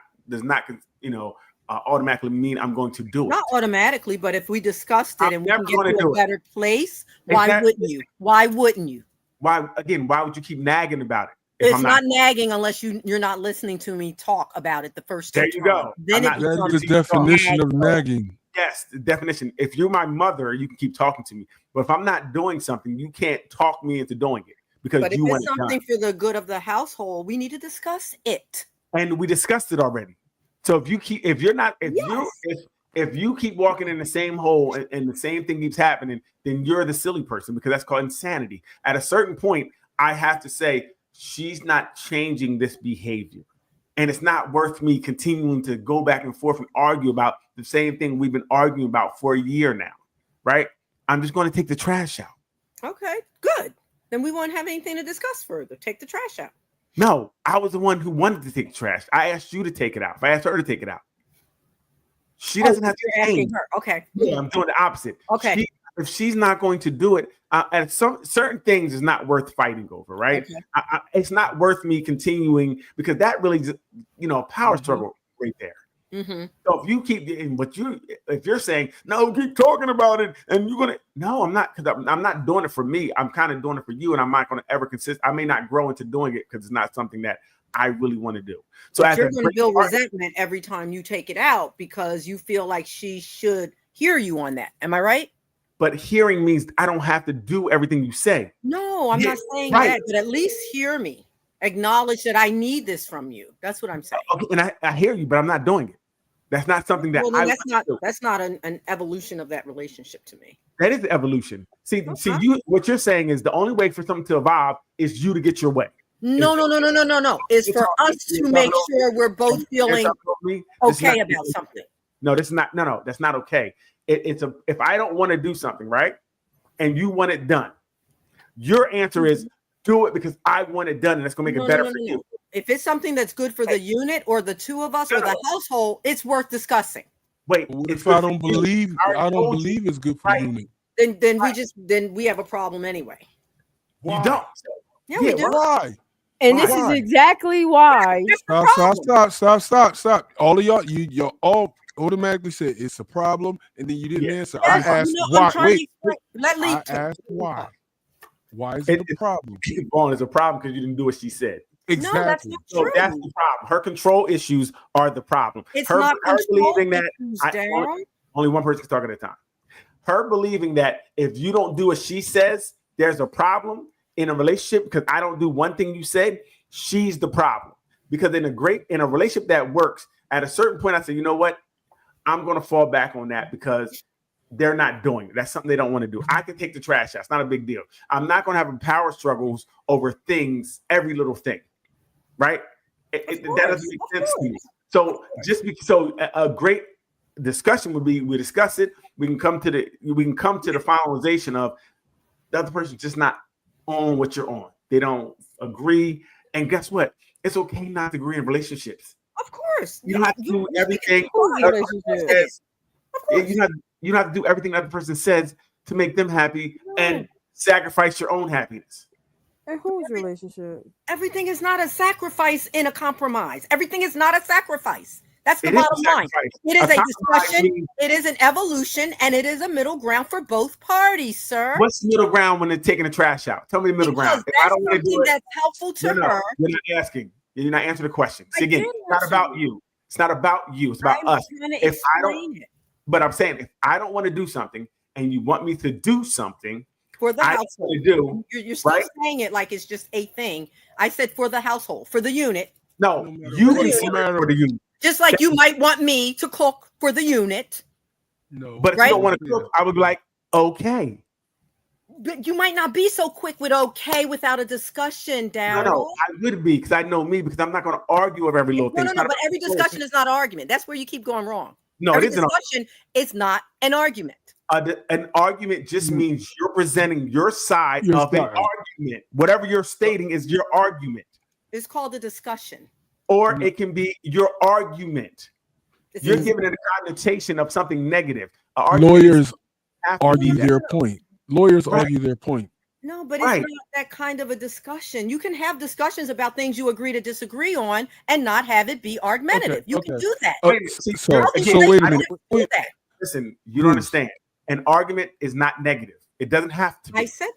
automatically mean I'm going to do it. Not automatically, but if we discussed it and we can get to a better place, why wouldn't you? Why wouldn't you? Why would you keep nagging about it? It's not nagging unless you're not listening to me talk about it the first time. There you go. Then that's the definition of nagging. Yes, the definition. If you're my mother, you can keep talking to me. But if I'm not doing something, you can't talk me into doing it because you want it done. But if it's something for the good of the household, we need to discuss it. And we discussed it already. So if you keep walking in the same hole and the same thing keeps happening, then you're the silly person because that's called insanity. At a certain point, I have to say, she's not changing this behavior. And it's not worth me continuing to go back and forth and argue about the same thing we've been arguing about for a year now, right? I'm just going to take the trash out. Okay, good. Then we won't have anything to discuss further. Take the trash out. No, I was the one who wanted to take the trash. I asked you to take it out. If I asked her to take it out, she doesn't have to change. Her. Okay. Yeah, I'm doing the opposite. Okay. If she's not going to do it, and certain things is not worth fighting over, right? Okay. It's not worth me continuing because that really, power struggle right there. Mm-hmm. So if you keep getting if you're saying no, keep talking about it, and you're gonna no, I'm not, because I'm not doing it for me. I'm kind of doing it for you, and I'm not going to ever consist. I may not grow into doing it because it's not something that I really want to do. So but you're going to build resentment every time you take it out because you feel like she should hear you on that. Am I right? But hearing means I don't have to do everything you say. No, I'm not saying that, but at least hear me. Acknowledge that I need this from you. That's what I'm saying. Okay, and I hear you, but I'm not doing it. That's not something that that's not an evolution of that relationship to me. That is the evolution. See, what you're saying is the only way for something to evolve is you to get your way. No. It's for us to make sure we're both feeling okay about something. No, that's not. No, that's not okay. If I don't want to do something, right, and you want it done, your answer is do it because I want it done, and it's going to make it better for you. If it's something that's good for the unit or the two of us or the household, it's worth discussing. Wait, if I don't believe it's good for the unit, then we have a problem anyway. Why? You don't. Yeah, we do. Why? And this is exactly why. Stop. All of y'all all automatically said it's a problem, and then you didn't answer. I asked why. I asked why. Why is it a problem? It's a problem because you didn't do what she said. Exactly. No, that's not true. So that's the problem. Her control issues are the problem. It's her believing that only one person can talk at a time. Her believing that if you don't do what she says, there's a problem in a relationship because I don't do one thing you said. She's the problem. Because in a relationship that works, at a certain point, I say, you know what? I'm going to fall back on that because they're not doing it. That's something they don't want to do. I can take the trash out. It's not a big deal. I'm not going to have power struggles over things, every little thing. Right? That doesn't make sense to me. So a great discussion would be we discuss it. We can come to the finalization of the other person just not on what you're on. They don't agree. And guess what? It's okay not to agree in relationships. Of course. You don't have to do everything. You don't have to do everything the other person says to make them happy and sacrifice your own happiness. And whose relationship? Everything is not a sacrifice in a compromise. Everything is not a sacrifice. That's the bottom line. It is a discussion. It is an evolution, and it is a middle ground for both parties, sir. What's middle ground when they're taking the trash out? Tell me the middle ground. If I don't want to do it, that's helpful to her. You're not asking. You're not answering the question. See, again, it's not about you. It's not about you. It's about us. But I'm saying if I don't want to do something, and you want me to do something for the household, you're still saying it like it's just a thing. I said for the household, for the unit. No, you can say for the unit. Just like you might want me to cook for the unit. No, but if you don't want to cook, I would be like, okay. But you might not be so quick with okay without a discussion, Daryl. No, I would be because I know me because I'm not going to argue over every little thing. No, but every discussion is not argument. That's where you keep going wrong. No, every it isn't. Discussion is not an argument. An argument just means you're presenting your side of an argument. Whatever you're stating is your argument. It's called a discussion. Or it can be your argument. You're giving it a connotation of something negative. Lawyers argue their point. Lawyers argue their point. No, but it's not that kind of a discussion. You can have discussions about things you agree to disagree on and not have it be argumentative. You can do that. So wait a minute. Listen, you don't understand. An argument is not negative. It doesn't have to be. I said.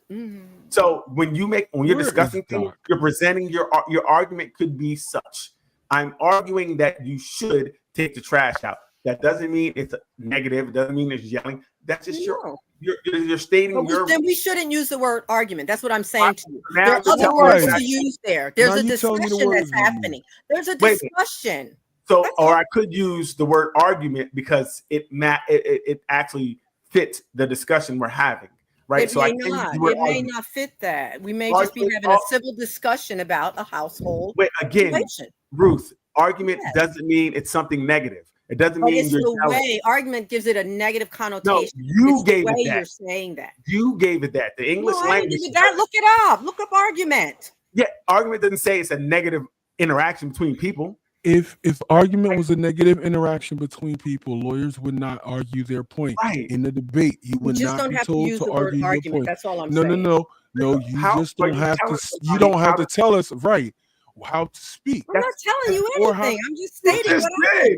So when you're discussing things, you're presenting your argument could be such. I'm arguing that you should take the trash out. That doesn't mean it's negative. It doesn't mean it's yelling. That's just you're stating your. Then we shouldn't use the word argument. That's what I'm saying to you. There are other words to use there. There's a discussion that's happening. There's a discussion. So, or I could use the word argument because it actually fits the discussion we're having. Right. It may not fit that. We may just be having a civil discussion about a household. Wait, again, Ruth, argument doesn't mean it's something negative. It doesn't mean it's the way. Argument gives it a negative connotation. No, you gave it that. You're saying that. You gave it that. The English language. Look it up. Look up argument. Yeah, argument doesn't say it's a negative interaction between people. If argument was a negative interaction between people, lawyers would not argue their point. In the debate, you would not be told to argue your point. That's all I'm saying. No. You just don't have to. You don't have to tell us how to speak. I'm not telling you anything. I'm just stating what I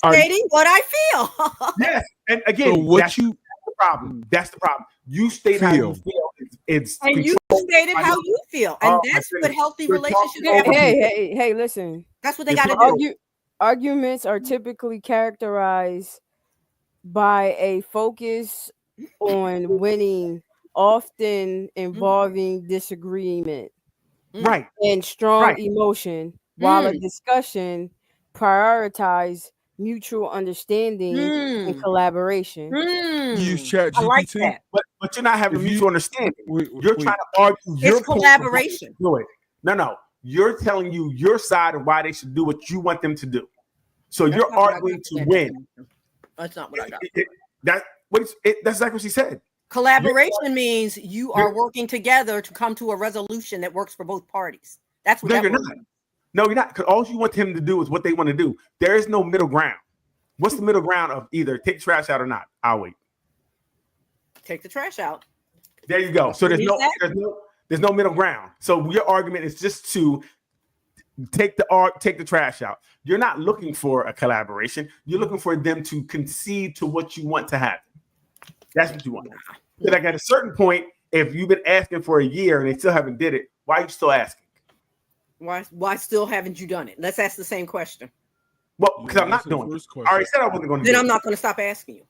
stating what I feel. Yes, and again, So what that's the problem. That's the problem. You state how you Feel. feel. It's And you controlled stated by how you. you feel. Oh, And my that's what goodness. healthy You're relationships talking over are. Hey, listen. That's what they You're got to do. Arguments are typically characterized by a focus on winning, often involving disagreement right. and strong Right. emotion, while a discussion prioritize mutual understanding and collaboration. You use I Chat like GPT. that. But you're not having If you- mutual understanding. Wait, You're wait. trying to argue your It's point of why they collaboration. should do it. No. You're telling you your side of why they should do what you want them to do. So That's you're not what I arguing got to from that win. definition. That's not what I got. That's exactly what she said. Collaboration means you are working together to come to a resolution that works for both parties. That's what No, that you're word not. means. No, you're not. Because all you want him to do is what they want to do. There is no middle ground. What's the middle ground of either take trash out or not? I'll wait. Take the trash out. There you go. So there's Exactly. there's no middle ground. So your argument is just to take the trash out. You're not looking for a collaboration. You're looking for them to concede to what you want to happen. That's what you want. So like at a certain point, if you've been asking for a year and they still haven't did it, why are you still asking? Why still haven't you done it? Let's ask the same question. Well, because I'm That's not the doing it. first I already question. said I wasn't going to Then do I'm it. not going to stop asking you.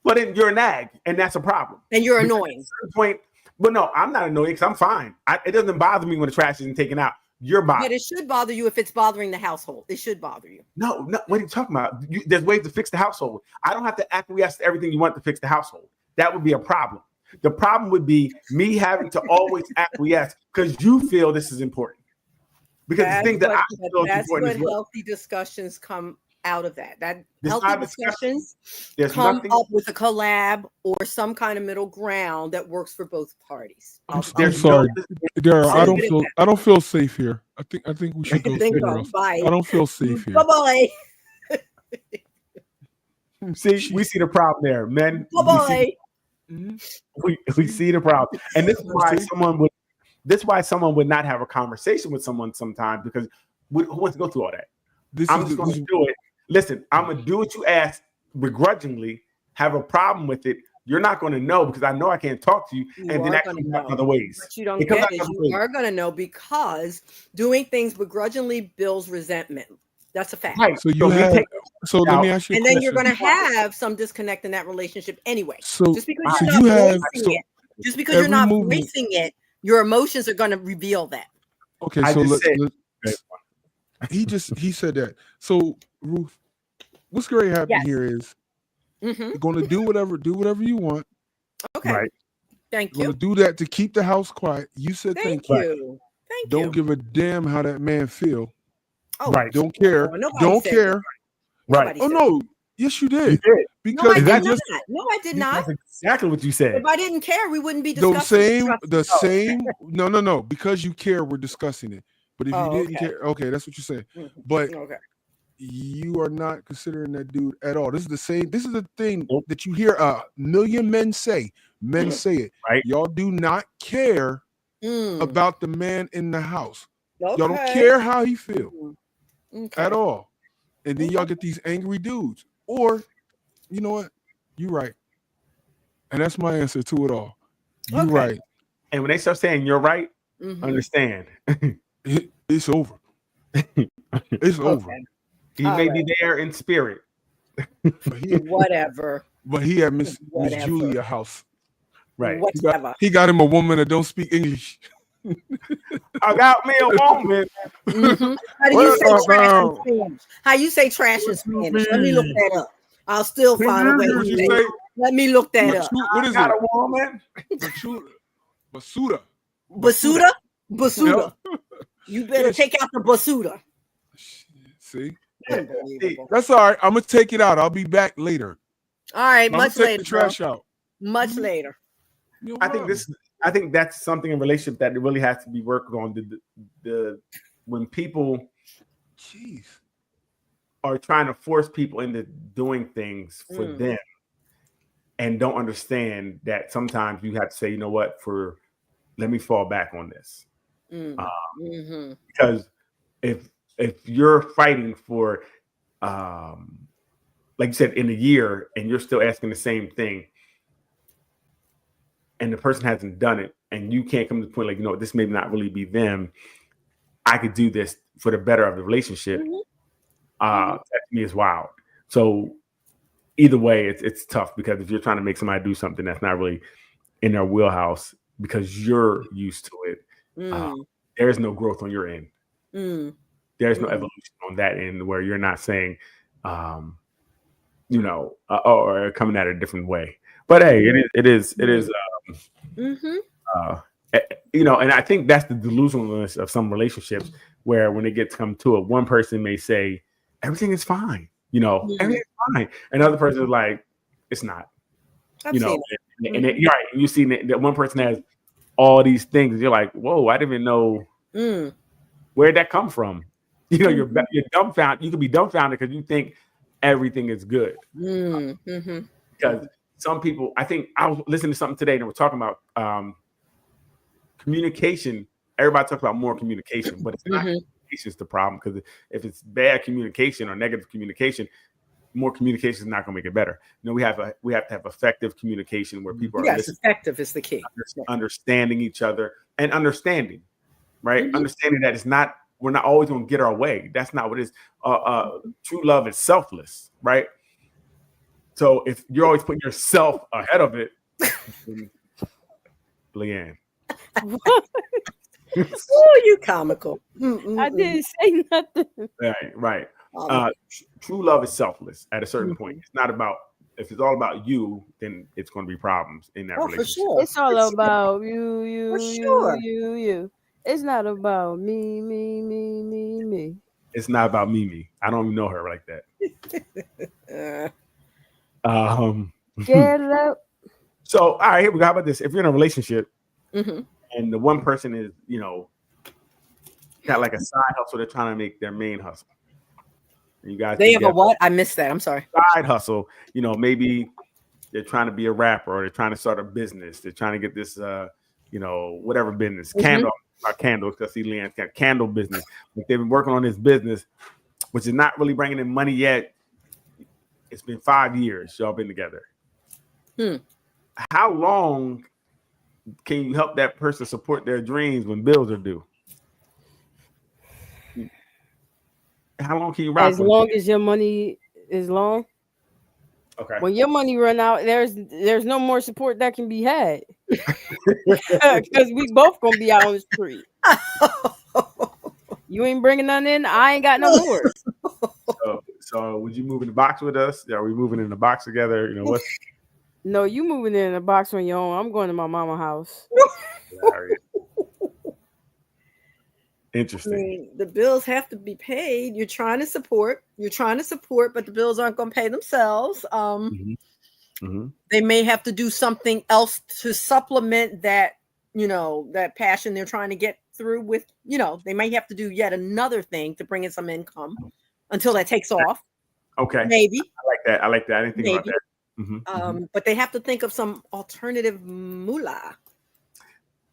But then you're a nag, and that's a problem. And you're Because annoying. at a certain point, but no, I'm not annoyed because I'm fine. It doesn't bother me when the trash isn't taken out. You're bothered. But it should bother you if it's bothering the household. It should bother you. No, what are you talking about? There's ways to fix the household. I don't have to acquiesce to everything you want to fix the household. That would be a problem. The problem would be me having to always acquiesce because you feel this is important. Because the thing that I feel is that's important what as well. healthy discussions come out of that. That There's healthy not a discussion. discussions There's come nothing. up with a collab or some kind of middle ground that works for both parties. I'm There's sorry, Daryl. So good at I don't feel safe here. I think we should go Think somewhere of else. bye. I don't feel safe here. Bye See, we see the problem there, men. bye. We see the problem, and this is why someone would not have a conversation with someone sometimes because who wants to go through all that? I'm just going to do it. Listen, I'm going to do what you ask begrudgingly. Have a problem with it. You're not going to know because I know I can't talk to you, and then that comes out other ways. What you don't It comes get out is other you ways. are going to know because doing things begrudgingly builds resentment. That's a fact. Right. So you have. So let me ask you a And question. then you're going to have some disconnect in that relationship anyway. So Just because so you're you not have. voicing So it, just because you're every not movement- voicing it, your emotions are going to reveal that. okay. I So just said- he said that. So Ruth, what's going to happen Yes. here is Mm-hmm. you're going to do whatever you want. Okay. Right. Thank You're you. going to do that to keep the house quiet. You said Thank you. you. Thank Don't you. give a damn how that man feel. Oh, Right. Don't care. nobody Don't said care. that. Right. Nobody Oh said no. Yes, you You did. did. No, I Because did you not. just No, I did not. That's exactly what you said. If I didn't care, we wouldn't be the discussing. same. No. Because you care, we're discussing it. But if Oh, you didn't okay. care, okay, that's what you're saying. Mhm. But Okay. you are not considering that dude at all. This is the same. This is the thing Nope. that you hear a million men say. Men say it. Right. Y'all do not care Mm. about the man in the house. Y'all don't Okay. care how he feel Okay. at all. And then y'all get these angry dudes. Or, you know what? You're right. And that's my answer to it all. You're Okay. right. And when they start saying you're right, Mhm. understand. It's over. It's over. Okay. He All may be there in spirit. Whatever. But he had Miss Whatever. Julia house. Right. Whatever. He got him a woman that don't speak English. I got me a woman. Mhm. How do you say trash in Spanish? How you say trash in Spanish? Let me look that up. I'll still find a way. What to you say say? it. Let me look that up. What is Got it? a woman. Basura. Basuda? Basuda. Yep. You better take out the basuda. See? Unbelievable. That's all right. I'm gonna take it out. I'll be back later. All right, I'm gonna much take later. the trash out. Much later. No I think that's something in relationship that really has to be worked on. The when people Jeez. are trying to force people into doing things for Mm. them and don't understand that sometimes you have to say, you know what, let me fall back on this. Mhm. Because if you're fighting for like you said, in a year, and you're still asking the same thing, and the person hasn't done it, and you can't come to the point like, this may not really be them. I could do this for the better of the relationship. That to me is wild. So either way, it's tough, because if you're trying to make somebody do something that's not really in their wheelhouse because you're used to it, there's no growth on your end. There's no evolution on that end where you're not saying, or coming at it a different way. But hey, it is. And I think that's the delusionalness of some relationships, where when it gets come to it, one person may say everything is fine, everything's fine, and another person is like, it's not, and you're right. You see that one person has all these things, and you're like, whoa, I didn't even know where'd that come from. You're dumbfounded. You could be dumbfounded because you think everything is good. Because some people, I think I was listening to something today, and we're talking about communication. Everybody talks about more communication, but it's not communication is the problem, because if it's bad communication or negative communication, more communication is not going to make it better. We have to have effective communication where people are listening. Effective is the key. Understanding each other and understanding, right? Understanding that we're not always going to get our way. That's not what it is. True love is selfless, right? So if you're always putting yourself ahead of it, Leanne. Oh, you comical. I didn't say nothing. Right. True love is selfless at a certain point. It's not about, if it's all about you, then it's going to be problems in that relationship. For sure. It's all about you. It's not about me. It's not about me. I don't even know her like that. Get it out. So, all right, here we go. How about this? If you're in a relationship and the one person is, got like a side hustle, they're trying to make their main hustle. And you guys, they have a what? I missed that. I'm sorry. Side hustle. Maybe they're trying to be a rapper, or they're trying to start a business. They're trying to get this, whatever business. Candles, because see, Leanne's got candle business. But they've been working on this business, which is not really bringing in money yet. It's been 5 years y'all been together. How long can you help that person support their dreams when bills are due? How long can you rock? As long as your money is long. Okay. When your money run out, there's no more support that can be had. Because we both gonna be out on the street. You ain't bringing none in. I ain't got no more. So would you move in the box with us? Are we moving in the box together? What's? No, you moving in a box on your own. I'm going to my mama's house. Interesting. I mean, the bills have to be paid. You're trying to support, but the bills aren't going to pay themselves. They may have to do something else to supplement that, that passion they're trying to get through with, they might have to do yet another thing to bring in some income until that takes off. Okay. Maybe. I like that. I didn't think about that. But they have to think of some alternative moolah.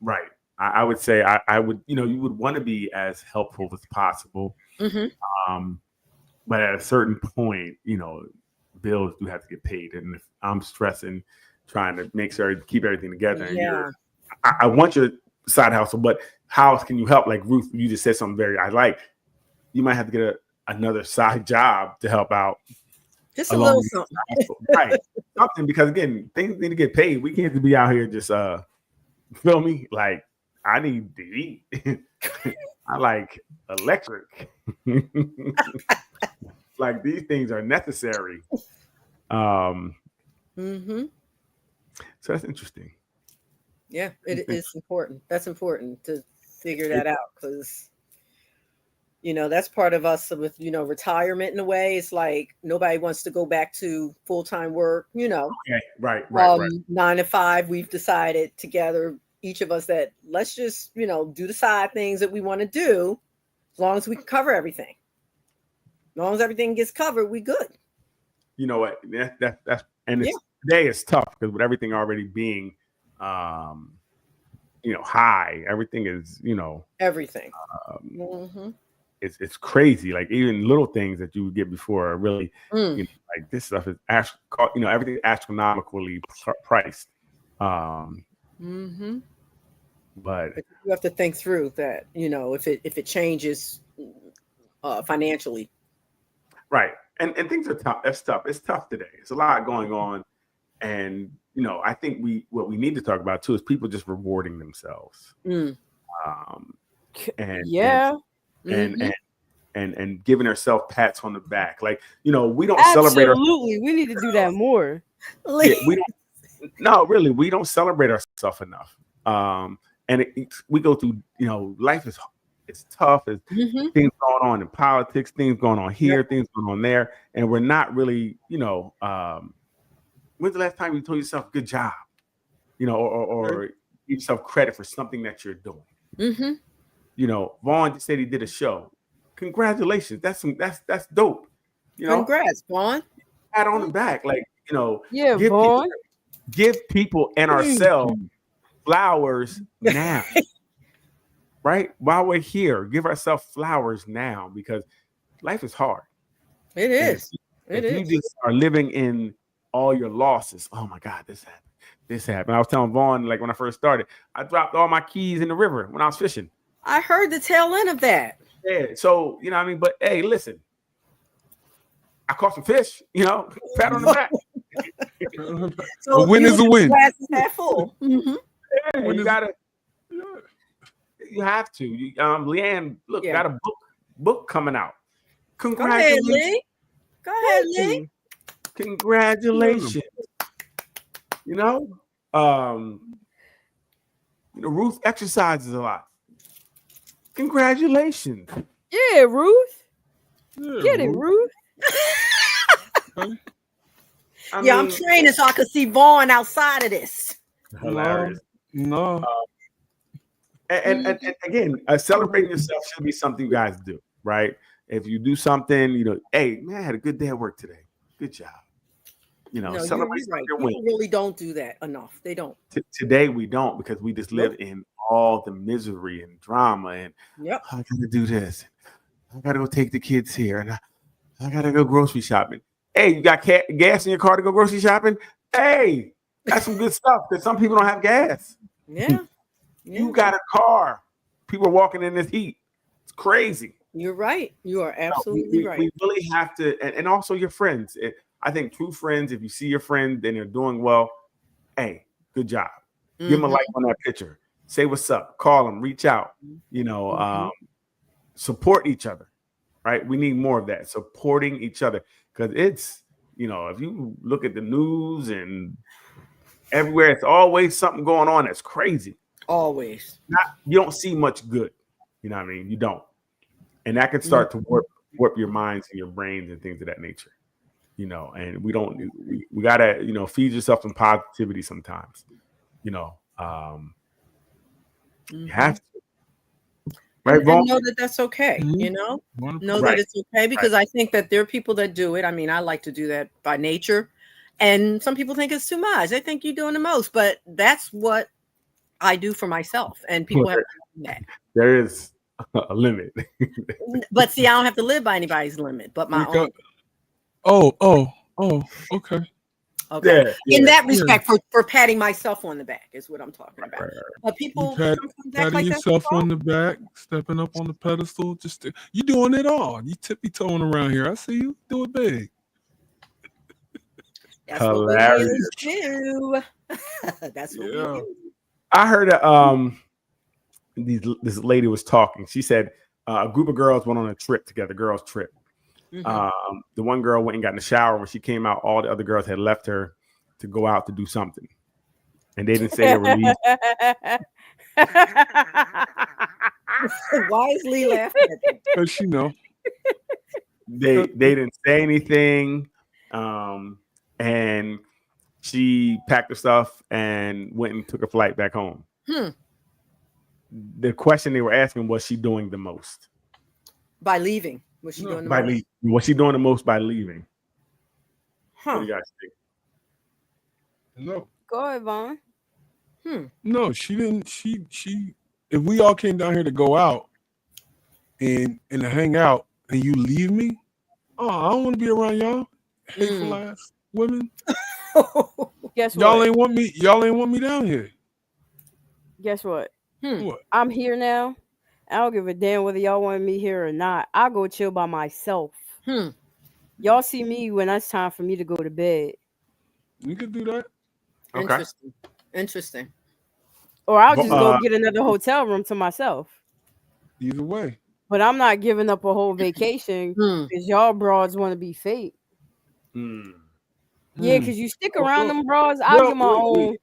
Right. I would say I would, you would want to be as helpful as possible. But at a certain point, bills do have to get paid. And if I'm stressing, trying to make sure keep everything together. And I want your side hustle, but how can you help? Like Ruth, you just said something you might have to get another side job to help out. Just a little something. Right. Something, because again, things need to get paid. We can't be out here just feel me? Like, I need to eat. I like electric. Like, these things are necessary. So that's interesting. Yeah, it is important. That's important to figure that out, because that's part of us with retirement in a way. It's like nobody wants to go back to full-time work. Okay. Right. 9 to 5. We've decided together, each of us, that let's just do the side things that we want to do, as long as we can cover everything. As long as everything gets covered, we good. You know what? That's today is tough, because with everything already being high, everything is everything. it's crazy. Like even little things that you would get before are really, like this stuff is everything astronomically priced. But But you have to think through that, if it changes financially. Right. And things are tough. That's tough. It's tough today. It's a lot going on. And, I think what we need to talk about too is people just rewarding themselves. And giving herself pats on the back. Like, we don't celebrate. Absolutely. We need to do that more. We don't celebrate ourselves enough. And we go through, life it's tough. It's things going on in politics, things going on here, things going on there. And we're not really, when's the last time you told yourself good job? Or give yourself credit for something that you're doing. Vaughn just said he did a show. Congratulations. That's dope. Congrats, Vaughn. Pat on the back. Like, Vaughn. Give people and ourselves flowers now. Right? While we're here, give ourselves flowers now because life is hard. It is. If you just are living in all your losses, oh my God, this happened. I was telling Vaughn, like when I first started, I dropped all my keys in the river when I was fishing. I heard the tail end of that. Yeah. So, what I mean? But hey, listen, I caught some fish, pat on the back. So a win is a win. Glass is half full. Yeah, you have to. Leanne, got a book coming out. Congratulations. Go ahead, Lee. Congratulations. Ruth exercises a lot. Congratulations. Yeah, Ruth. Yeah, Get it, Ruth. I'm training so I could see Vaughn outside of this. Hilarious. No. And again, celebrating yourself should be something you guys do, right? If you do something, hey, man, I had a good day at work today. Good job. Celebrate you're right. your People win. really don't do that enough. They don't. Today we don't because we just live in all the misery and drama and I gotta do this. I gotta go take the kids here and I gotta go grocery shopping. Hey, you got gas in your car to go grocery shopping? Hey, that's some good stuff because some people don't have gas. Yeah. You got a car. People are walking in this heat. It's crazy. You're right. You are absolutely right. We really have to, and also your friends. I think true friends, if you see your friend and they're doing well, hey, good job. Give them a like on that picture. Say what's up. Call them. Reach out. Support each other, right? We need more of that. Supporting each other. Because it's, if you look at the news and everywhere, it's always something going on that's crazy. Always. You don't see much good. You know what I mean? You don't. And that can start to warp your minds and your brains and things of that nature. And we gotta, feed yourself some positivity sometimes. You have to. Right, and know that that's okay. Know that it's okay because I think that there are people that do it. I mean, I like to do that by nature, and some people think it's too much. They think you're doing the most, but that's what I do for myself, and people have to do that. There is a limit, but see, I don't have to live by anybody's limit, but my own. Okay. Okay. In that respect, for patting myself on the back is what I'm talking about. But people patting yourself on the back, stepping up on the pedestal, you doing it all. You tippy-toeing around here. I see you do it big. That's hilarious. What we do. That's what we do. I heard this lady was talking. She said a group of girls went on a trip together, girls' trip. The one girl went and got in the shower. When she came out, all the other girls had left her to go out to do something, and they didn't say they were leaving. Why is Lee laughing? Because they didn't say anything, and she packed her stuff and went and took a flight back home. The question they were asking was, she doing the most by leaving? Was she doing the most? Was she doing the most by leaving? Huh. What do you guys think? No. Go ahead, Vaughn. No, she didn't. She. If we all came down here to go out, and to hang out, and you leave me. Oh, I don't want to be around y'all hateful ass women. Guess Y'all what? ain't want me. Y'all ain't want me down here. Guess what? What? I'm here now. I don't give a damn whether y'all want me here or not. I go chill by myself. Y'all see me when it's time for me to go to bed. You can do that. Okay. Interesting. Or I'll just go get another hotel room to myself. Either way. But I'm not giving up a whole vacation because y'all broads want to be fake. Yeah, because you stick around them broads, I'll get my own.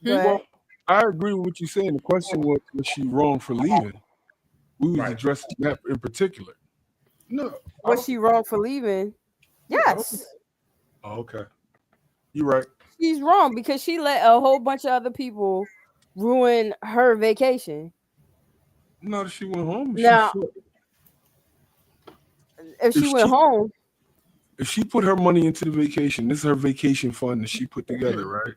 Well, I agree with what you're saying. The question was she wrong for leaving? We was addressing that in particular. No. Was she wrong for leaving? Yes. Oh, okay. You're right. She's wrong because she let a whole bunch of other people ruin her vacation. No, she went home. Now, if she went home, if she put her money into the vacation, this is her vacation fund that she put together, right?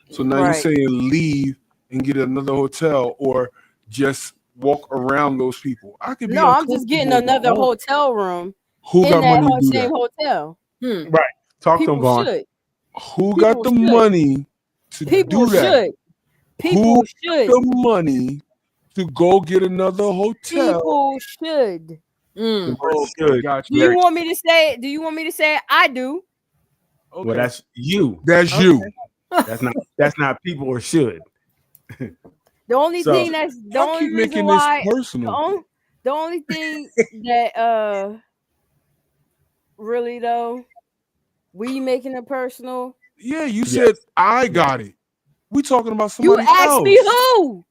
So now you're saying leave and get another hotel or just walk around those people. I could be. No, I'm just getting another hotel room. Who got money to do same that? hotel? Right. Talk to him, Vaughn. Should. Who got the money to do that? People should. The money to go get another hotel. People should. Good. Do you want me to say it? Do you want me to say it? I do. Okay. Well, that's you. That's you. That's not people or should. The only thing that's the only reason why the only thing that really though we making it personal. Yeah, you said I got it. We talking about somebody else. You asked me who?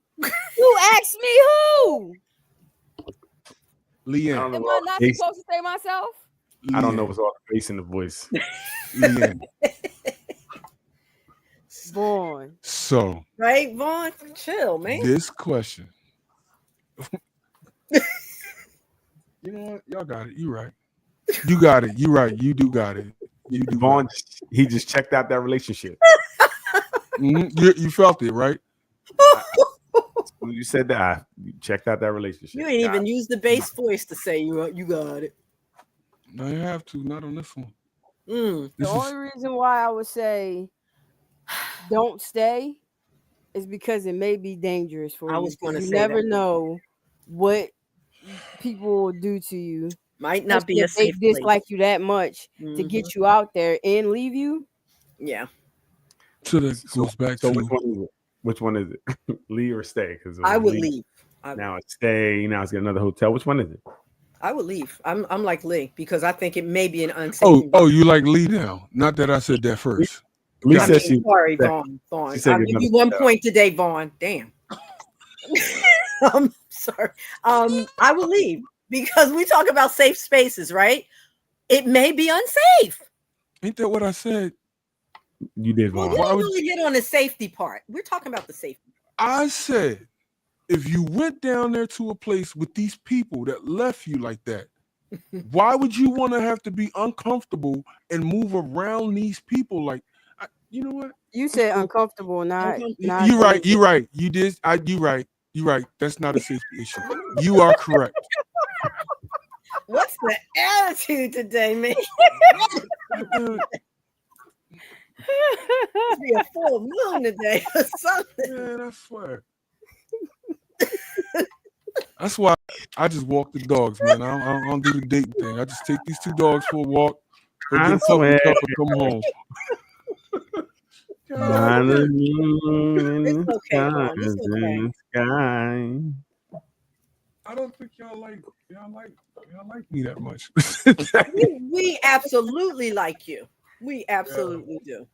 You asked me who? Leanne. Am I not supposed to say myself? I don't know what's all the bass in the voice. Leanne. Vaughn. So right, Vaughn, chill, man. This question. You know what? Y'all got it. You right. You got it. You right. You do got it. You do. Vaughn, he just checked out that relationship. You felt it, right? When you said that, you checked out that relationship. You ain't even used the bass voice to say you got it. No, you have to. Not on this one. The only reason why I would say don't stay is because it may be dangerous for you. I was going to say never know what people will do to you. Might not be a safe place. Dislike you that much to get you out there and leave you. Yeah. So that goes back to which one is it? Leave or stay? Because I would leave. Now it's stay. Now it's get another hotel. Which one is it? I would leave. I'm like Lee because I think it may be an unsafe. Oh, you like Lee now? Not that I said that first. Lee said sorry, Vaughn. I'll give you 1 point today, Vaughn. Damn. I'm sorry. I will leave because we talk about safe spaces, right? It may be unsafe. Ain't that what I said? You did, Vaughn. Well, you didn't really hit on the safety part. We're talking about the safety part. I said, if you went down there to a place with these people that left you like that, why would you want to have to be uncomfortable and move around these people? Like, you know what? You said uncomfortable, not. You're right. You're right. You did. You're right. You're right. That's not a safety issue. You are correct. What's the attitude today, man? Be a full moon today or something. Man, I swear. That's why I just walk the dogs, man. I don't do the dating thing. I just take these 2 dogs for a walk, go get a puppy cup, and come home. It's okay. It's okay. I don't think y'all like me that much. we absolutely like you. We absolutely do.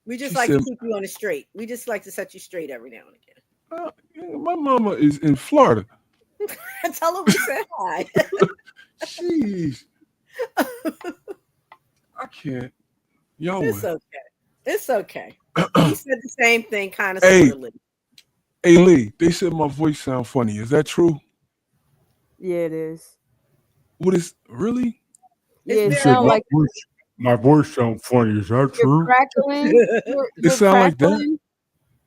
We just like to keep you on the straight. We just like to set you straight every now and again. My mama is in Florida. Tell her we said hi. Jeez. I can't. Y'all It's win. okay. It's okay. He said the same thing, kind of Hey Lee. They said my voice sounds funny. Is that true? Yeah, it is. What is really? Yeah, it sounds like my voice sounds funny. Is that true? Crackling. It sounds like that.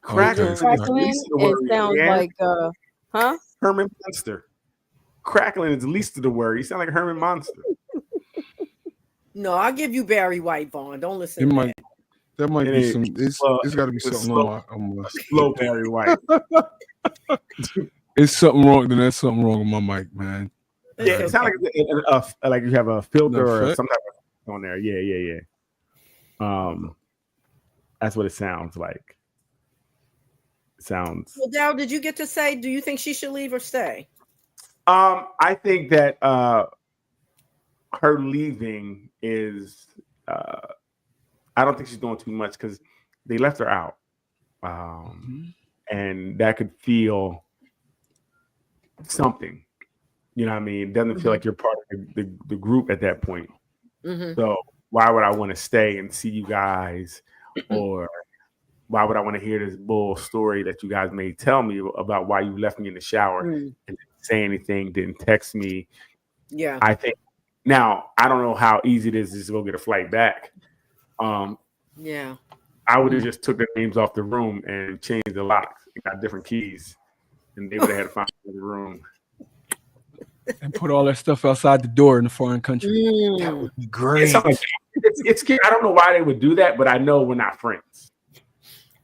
Crackling. It sounds like Herman Munster. crackling is the least of the word. You sound like a Herman Monster. No, I'll give you Barry White, Vaughn. Don't listen to that. That might be some. It's got to be something wrong. Slow Barry White. It's something wrong. Then there's something wrong with my mic, man. Yeah, it sounds like you have a filter or some type of on there. Yeah. That's what it sounds like. It sounds. Well, Daryl, did you get to say? Do you think she should leave or stay? I think that her leaving is. I don't think she's doing too much because they left her out, and that could feel something. You know what I mean? It doesn't feel like you're part of the group at that point. So why would I want to stay and see you guys, or why would I want to hear this bull story that you guys may tell me about why you left me in the shower and didn't say anything, didn't text me? Yeah, I think now I don't know how easy it is to go get a flight back. Yeah, I would have just took their names off the room and changed the locks and got different keys, and they would have had to find the room and put all that stuff outside the door in a foreign country. That would be great. It's I don't know why they would do that, but I know we're not friends,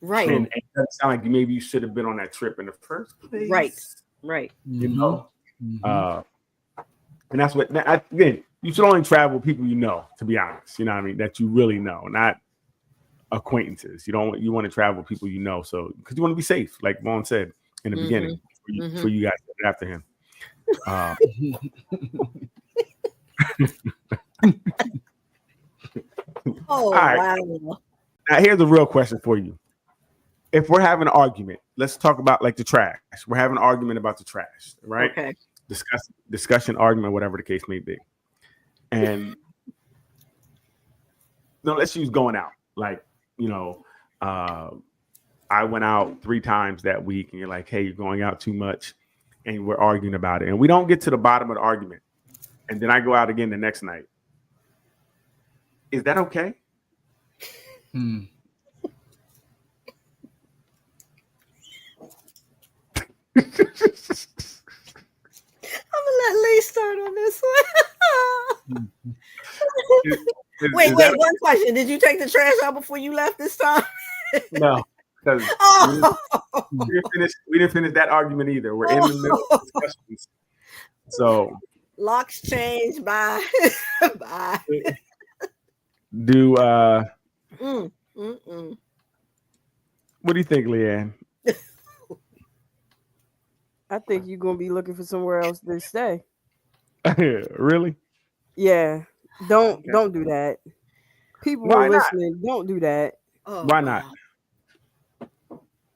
right? And it doesn't sound like maybe you should have been on that trip in the first place, right? You know, and that's what again. You should only travel with people you know, to be honest. You know what I mean? That you really know, not acquaintances. You want to travel with people you know, so because you want to be safe, like Vaughn said in the beginning, for you guys after him. All right. Wow. Now here's a real question for you. If we're having an argument, let's talk about like the trash. We're having an argument about the trash, right? Okay. Discussion, argument, whatever the case may be. And no, let's use going out. Like, you know, I went out 3 times that week, and you're like, hey, you're going out too much, and we're arguing about it. And we don't get to the bottom of the argument. And then I go out again the next night. Is that okay? I'm gonna let Lee start on this one. Wait, one question. Did you take the trash out before you left this time? No. We didn't finish that argument either. We're in the middle of discussions. So locks change. Bye. Bye. What do you think, Leanne? I think you're gonna be looking for somewhere else to stay. Really? Yeah. Don't do that. People Why are not? listening. Don't do that. Oh, why not?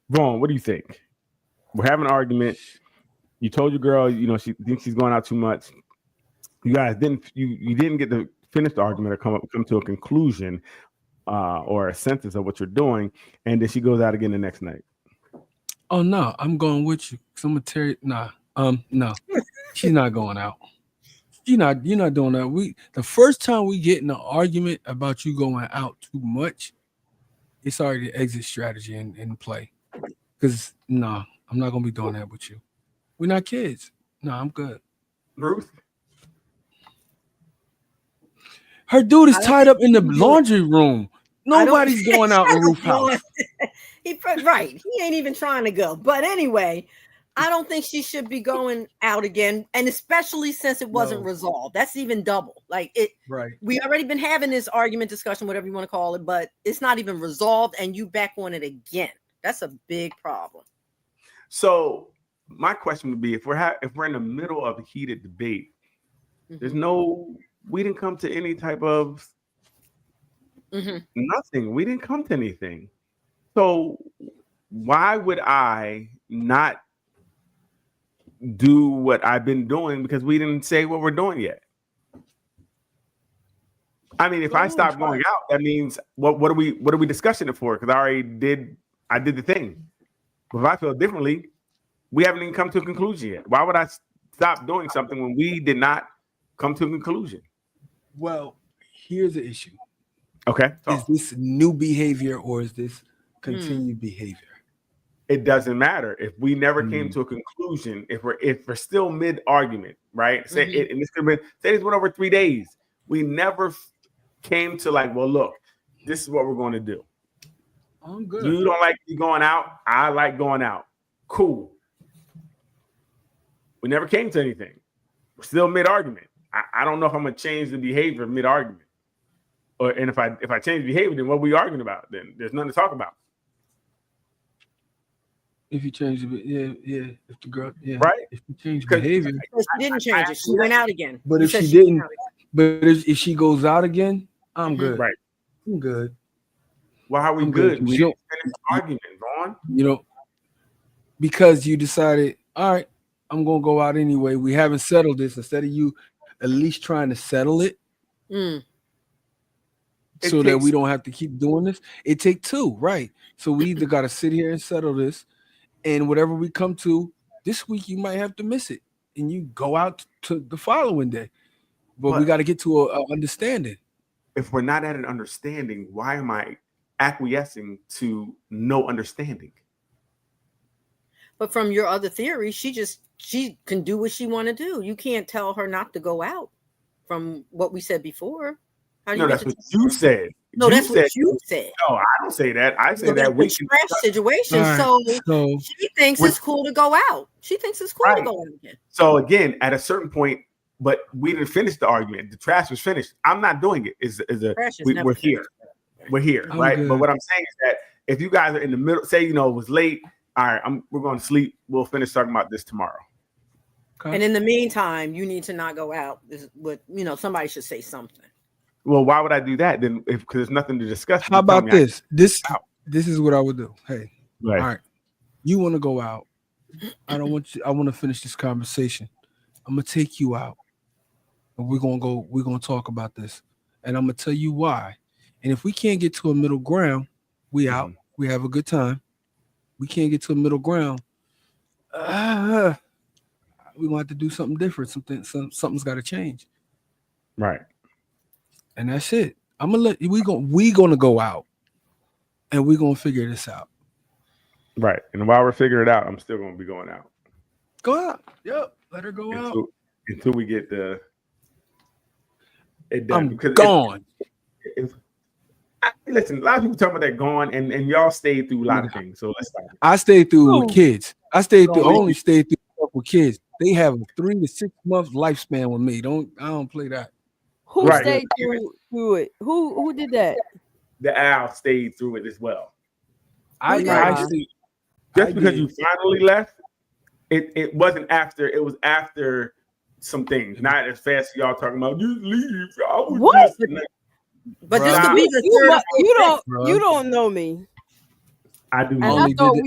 Vaughn, what do you think? We're having an argument. You told your girl, you know, she thinks she's going out too much. You guys didn't get to finish the argument or come to a conclusion or a sentence of what you're doing, and then she goes out again the next night. Oh no, I'm going with you. I'm gonna tell you, no, she's not going out. You're not doing that. The first time we get in an argument about you going out too much, it's already an exit strategy in play. Because no, I'm not gonna be doing that with you. We're not kids. No, I'm good. Ruth? Her dude is tied up in the laundry room. Nobody's going out in Ruth's house. Right. He ain't even trying to go. But anyway, I don't think she should be going out again. And especially since it wasn't resolved. That's even double. Like it. Right. We already been having this argument, discussion, whatever you want to call it, but it's not even resolved and you back on it again. That's a big problem. So my question would be, if we're in the middle of a heated debate, we didn't come to any type of nothing. We didn't come to anything. So why would I not do what I've been doing because we didn't say what we're doing yet? I mean, if I stop going out, that means what are we discussing it for? Because I did the thing. But if I feel differently, we haven't even come to a conclusion yet. Why would I stop doing something when we did not come to a conclusion? Well, here's the issue. Okay. Is this new behavior or is this continued behavior? it doesn't matter if we never came to a conclusion. If we're still mid argument, right? Say it, and this could have been say this went over 3 days. We never came to like, well, look, this is what we're going to do. I'm good. You don't like me going out. I like going out. Cool. We never came to anything. We're still mid argument. I don't know if I'm gonna change the behavior mid argument, and if I change behavior, then what are we arguing about? Then there's nothing to talk about. If you change it, yeah. If the girl, right. If you change behavior, she didn't change it. She went out again. But if she didn't, if she goes out again, I'm good. Right. I'm good. Well, how are we good? We didn't finish the argument, Vaughn. You know, because you decided, all right, I'm gonna go out anyway. We haven't settled this. Instead of you at least trying to settle it, so that we don't have to keep doing this. It takes two, right? So we either got to sit here and settle this, and whatever we come to this week, you might have to miss it, and you go out to the following day. But we got to get to a understanding. If we're not at an understanding, why am I acquiescing to no understanding? But from your other theory, she can do what she want to do. You can't tell her not to go out. From what we said before. No, that's what you said. No, that's what you said. No, I don't say that. I say that we can trash situation. Right. So she thinks it's cool to go out. She thinks it's cool to go out again. So again, at a certain point, but we didn't finish the argument. The trash was finished. I'm not doing it. We're here. We're here, right? Good. But what I'm saying is that if you guys are in the middle, say it was late. All right, we're going to sleep. We'll finish talking about this tomorrow. Okay. And in the meantime, you need to not go out. Somebody should say something. Well, why would I do that then? Because there's nothing to discuss. How about this? This is what I would do. Hey, all right, you want to go out? I don't want you. I want to finish this conversation. I'm gonna take you out, and we're gonna talk about this, and I'm gonna tell you why. And if we can't get to a middle ground, we out. We have a good time. We can't get to a middle ground. We're gonna have to do something different. Something's got to change. Right. And that's it. I'm gonna we gonna go out, and we're gonna figure this out. Right. And while we're figuring it out, I'm still gonna be going out. Go out. Yep. Let her go out until we get it done. I'm gone. Listen, a lot of people talk about that gone, and y'all stayed through a lot of things. So let's start. I stayed through with kids. I only stayed through with kids. They have a 3 to 6 month lifespan with me. I don't play that. Who stayed through it? Who did that? The owl stayed through it as well. I see. Just because you finally left, it wasn't after. It was after some things. Not as fast as y'all talking about. You leave. What? But this could be the you don't know me. I do.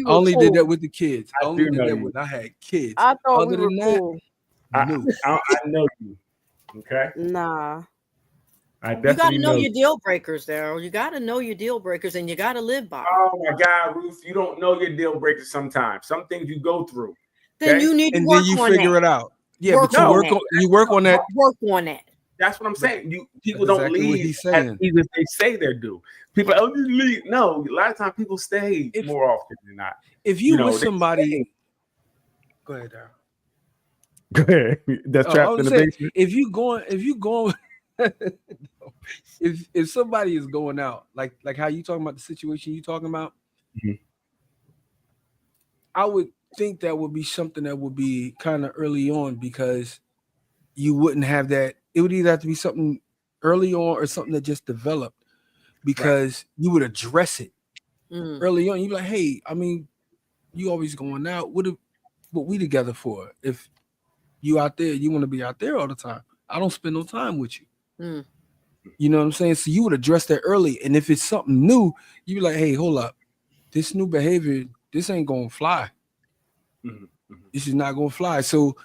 Only did that with the kids. I only did that when I had kids. I thought we were cool. I know you. Okay. Nah. You got to know your deal breakers, Daryl. You got to know your deal breakers, and you got to live by. Oh my God, Ruth! You don't know your deal breakers sometimes. Some things you go through. Then you need to work on that. And then you figure it out. Yeah, but you work on that. Work on that. That's what I'm saying. People don't leave as easy as they say they do. People, you leave. No, a lot of times people stay more often than not. If you with somebody, go ahead, Daryl. Go ahead. That's trapped in the basement. If you going, if somebody is going out, like how you talking about the situation you talking about, I would think that would be something that would be kind of early on, because you wouldn't have that. It would either have to be something early on or something that just developed, because you would address it early on. You'd be like, hey, I mean, you always going out. What we together for? If you out there, you want to be out there all the time. I don't spend no time with you. You know what I'm saying? So you would address that early. And if it's something new, you be like, hey, hold up. This new behavior, this ain't going to fly. This is not going to fly. So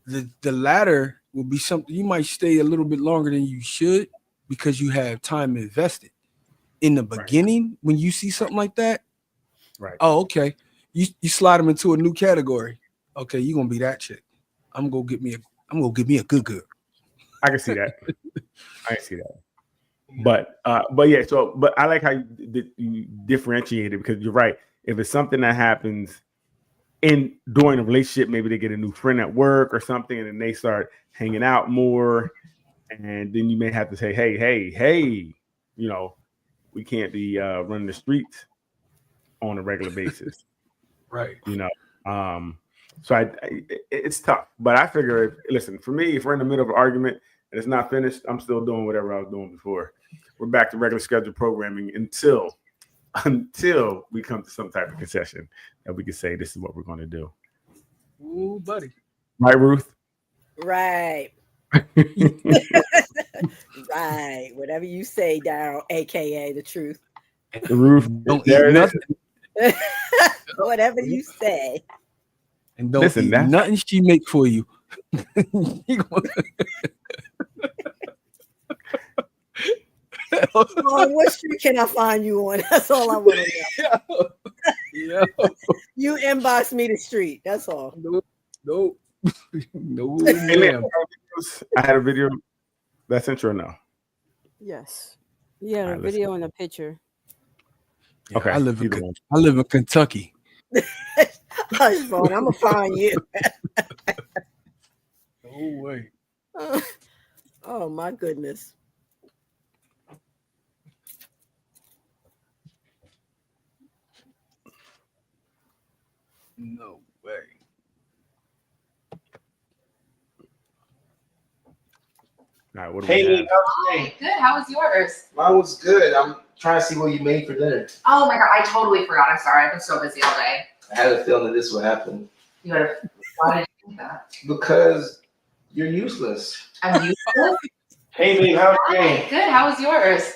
the latter will be something you might stay a little bit longer than you should, because you have time invested. In the beginning, when you see something like that, oh, okay. You slide them into a new category. Okay, you're gonna be that chick. I'm gonna get me a good girl. I can see that. I can see that. But yeah, but I like how you differentiate it, because you're right. If it's something that happens during a relationship, maybe they get a new friend at work or something, and then they start hanging out more, and then you may have to say, hey, we can't be running the streets on a regular basis. Right. So it's tough, but I figure, listen, for me, if we're in the middle of an argument and it's not finished, I'm still doing whatever I was doing before. We're back to regular scheduled programming until we come to some type of concession that we can say this is what we're going to do. Ooh, buddy. Right, Ruth? Right. Right. Whatever you say, Daryl, aka the truth. Ruth, don't eat nothing. Whatever you say. And don't eat nothing she make for you. What street can I find you on? That's all I want to know. Yeah. You inbox me the street. That's all. No, ma'am. I had a video. That's intro now. Yes. Yeah, a video and a picture. Yeah, okay. I live in Kentucky. Hush, phone. I'm gonna find you. No way. Oh my goodness. No way. All right, hey, how's your day? Good. How was yours? Mine was good. I'm trying to see what you made for dinner. Oh my god, I totally forgot. I'm sorry. I've been so busy all day. I had a feeling that this would happen. You had why did you think that? Because you're useless. I'm useless. Hey, babe, how's your Hi. day? Good. How was yours?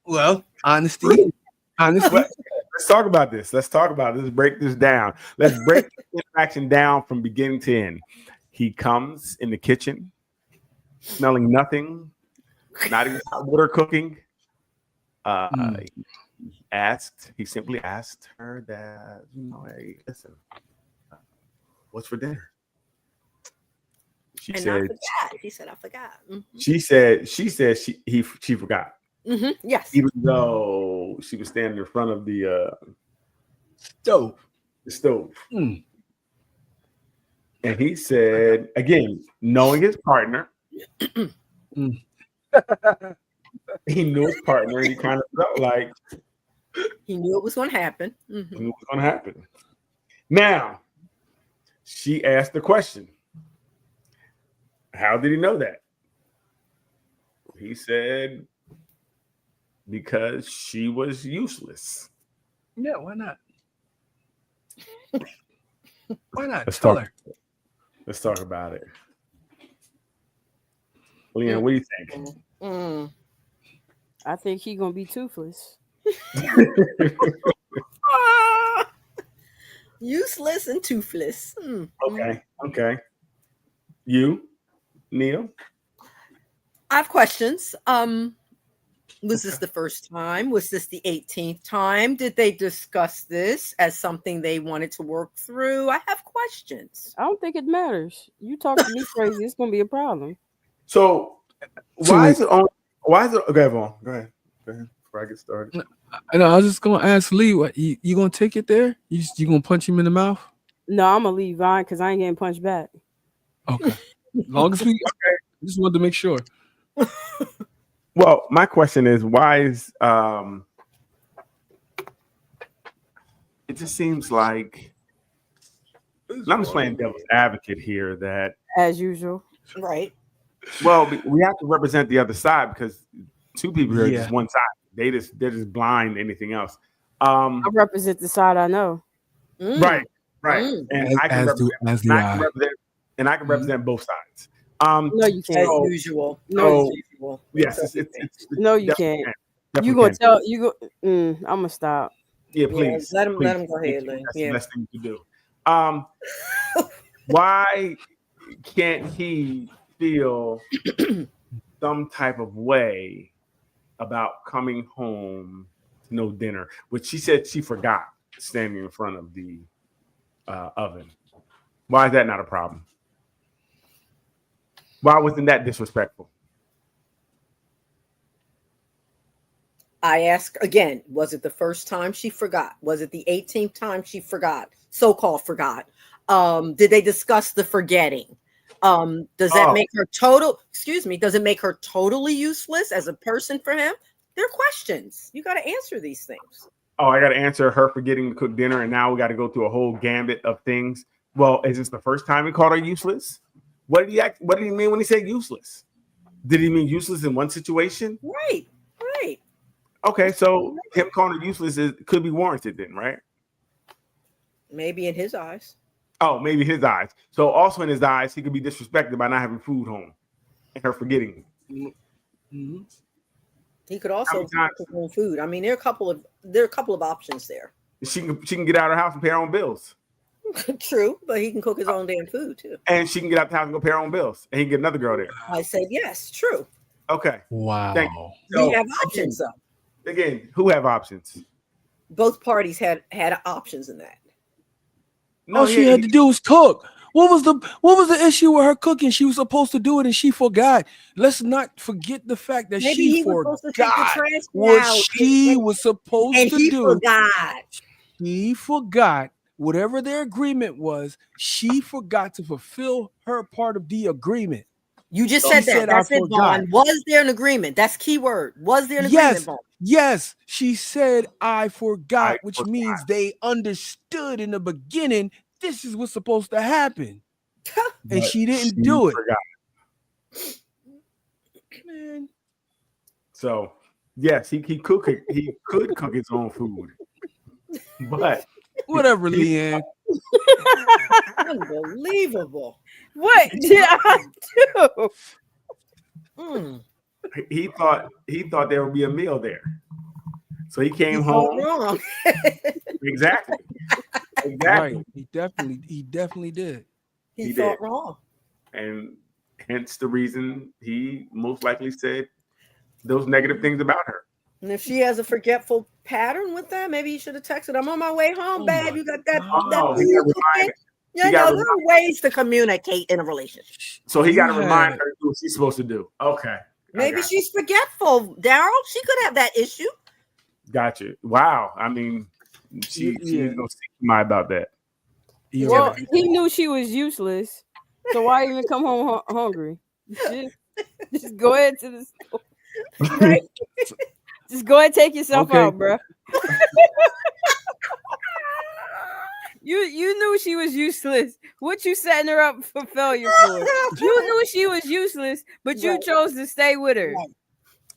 Well, honesty. Let's talk about this. Let's break this down. Let's break the interaction down from beginning to end. He comes in the kitchen, smelling nothing, not even hot water cooking. He simply asked her that, hey, listen, what's for dinner? She said, He said, I forgot. Mm-hmm. She said she forgot. Mm-hmm. Yes. Even though she was standing in front of the stove. And he said, again, knowing his partner, he knew his partner, and he kind of felt like he knew it was going to happen. Mm-hmm. He knew it was going to happen. Now, she asked the question, how did he know that? He said, because she was useless. Yeah, why not? Why not? Let's talk about it. Leanne, what do you think? I think he's gonna be toothless. Useless and toothless. Okay. You, Neil? I have questions. Was this the first time? Was this the 18th time? Did they discuss this as something they wanted to work through? I have questions. I don't think it matters. You talk to me crazy, it's gonna be a problem. So why is it okay, Vaughn? Go ahead before I get started. I was just gonna ask Lee, what you gonna take it there? You gonna punch him in the mouth? No, I'm gonna leave Vine because I ain't getting punched back. Okay. As long as we just wanted to make sure. Well, my question is, why is it just seems like, and I'm just playing devil's advocate here, that as usual, right? Well, we have to represent the other side because two people here are just one side. They're just blind to anything else. I represent the side I know. Right. And I can represent both sides. No, you can't. As usual. Yes, no, you can't. You gonna tell you go? I'm gonna stop. Yeah, please. Let him go ahead. That's the best thing to do. Why can't he feel some type of way about coming home to no dinner? Which she said she forgot standing in front of the oven. Why is that not a problem? Why wasn't that disrespectful? I ask again, was it the first time she forgot? Was it the 18th time she forgot? So-called forgot. Did they discuss the forgetting? Does that make her does it make her totally useless as a person for him? They're questions. You got to answer these things. Oh, I got to answer her forgetting to cook dinner, and now we got to go through a whole gambit of things. Well, is this the first time he called her useless? What did he mean when he said useless? Did he mean useless in one situation? Right. Okay, so him calling her useless could be warranted then, right? Maybe in his eyes. Oh, maybe his eyes. So also in his eyes, he could be disrespected by not having food home and her forgetting. Mm-hmm. He cook his own food. I mean, there are a couple of options there. She can get out of her house and pay her own bills. True, but he can cook his own damn food too. And she can get out the house and go pay her own bills, and he can get another girl there. I said yes, true. Okay. Wow. So, we have options though. Again, who have options? Both parties had options in that. No, all she had to do was cook. What was the issue with her cooking? She was supposed to do it and she forgot. Let's not forget the fact that she forgot what she was supposed to do. She forgot whatever their agreement was. She forgot to fulfill her part of the agreement. You just said that. That's it, Vaughn. Was there an agreement? That's key word. Was there an agreement, Vaughn? Yes, she said I forgot, which means they understood in the beginning this is what's supposed to happen. And she didn't do it. Man. So, yes, he could cook his own food. But whatever, Leanne. Unbelievable. What did I do? He thought there would be a meal there. So he came home. Wrong. Exactly. Right. He definitely did. He thought wrong. And hence the reason he most likely said those negative things about her. And if she has a forgetful pattern with that, maybe you should have texted, I'm on my way home, babe. You got that food cooking? There are ways to communicate in a relationship. So he got to remind her to do what she's supposed to do. Okay. Maybe she's forgetful, Daryl. She could have that issue. Gotcha. Wow. I mean, she's no stigma about that. Well, he knew she was useless. So why even come home hungry? Just go ahead to the store. Right? Just go ahead and take yourself out, bro. You knew she was useless. What you setting her up for failure for? You knew she was useless, but you chose to stay with her.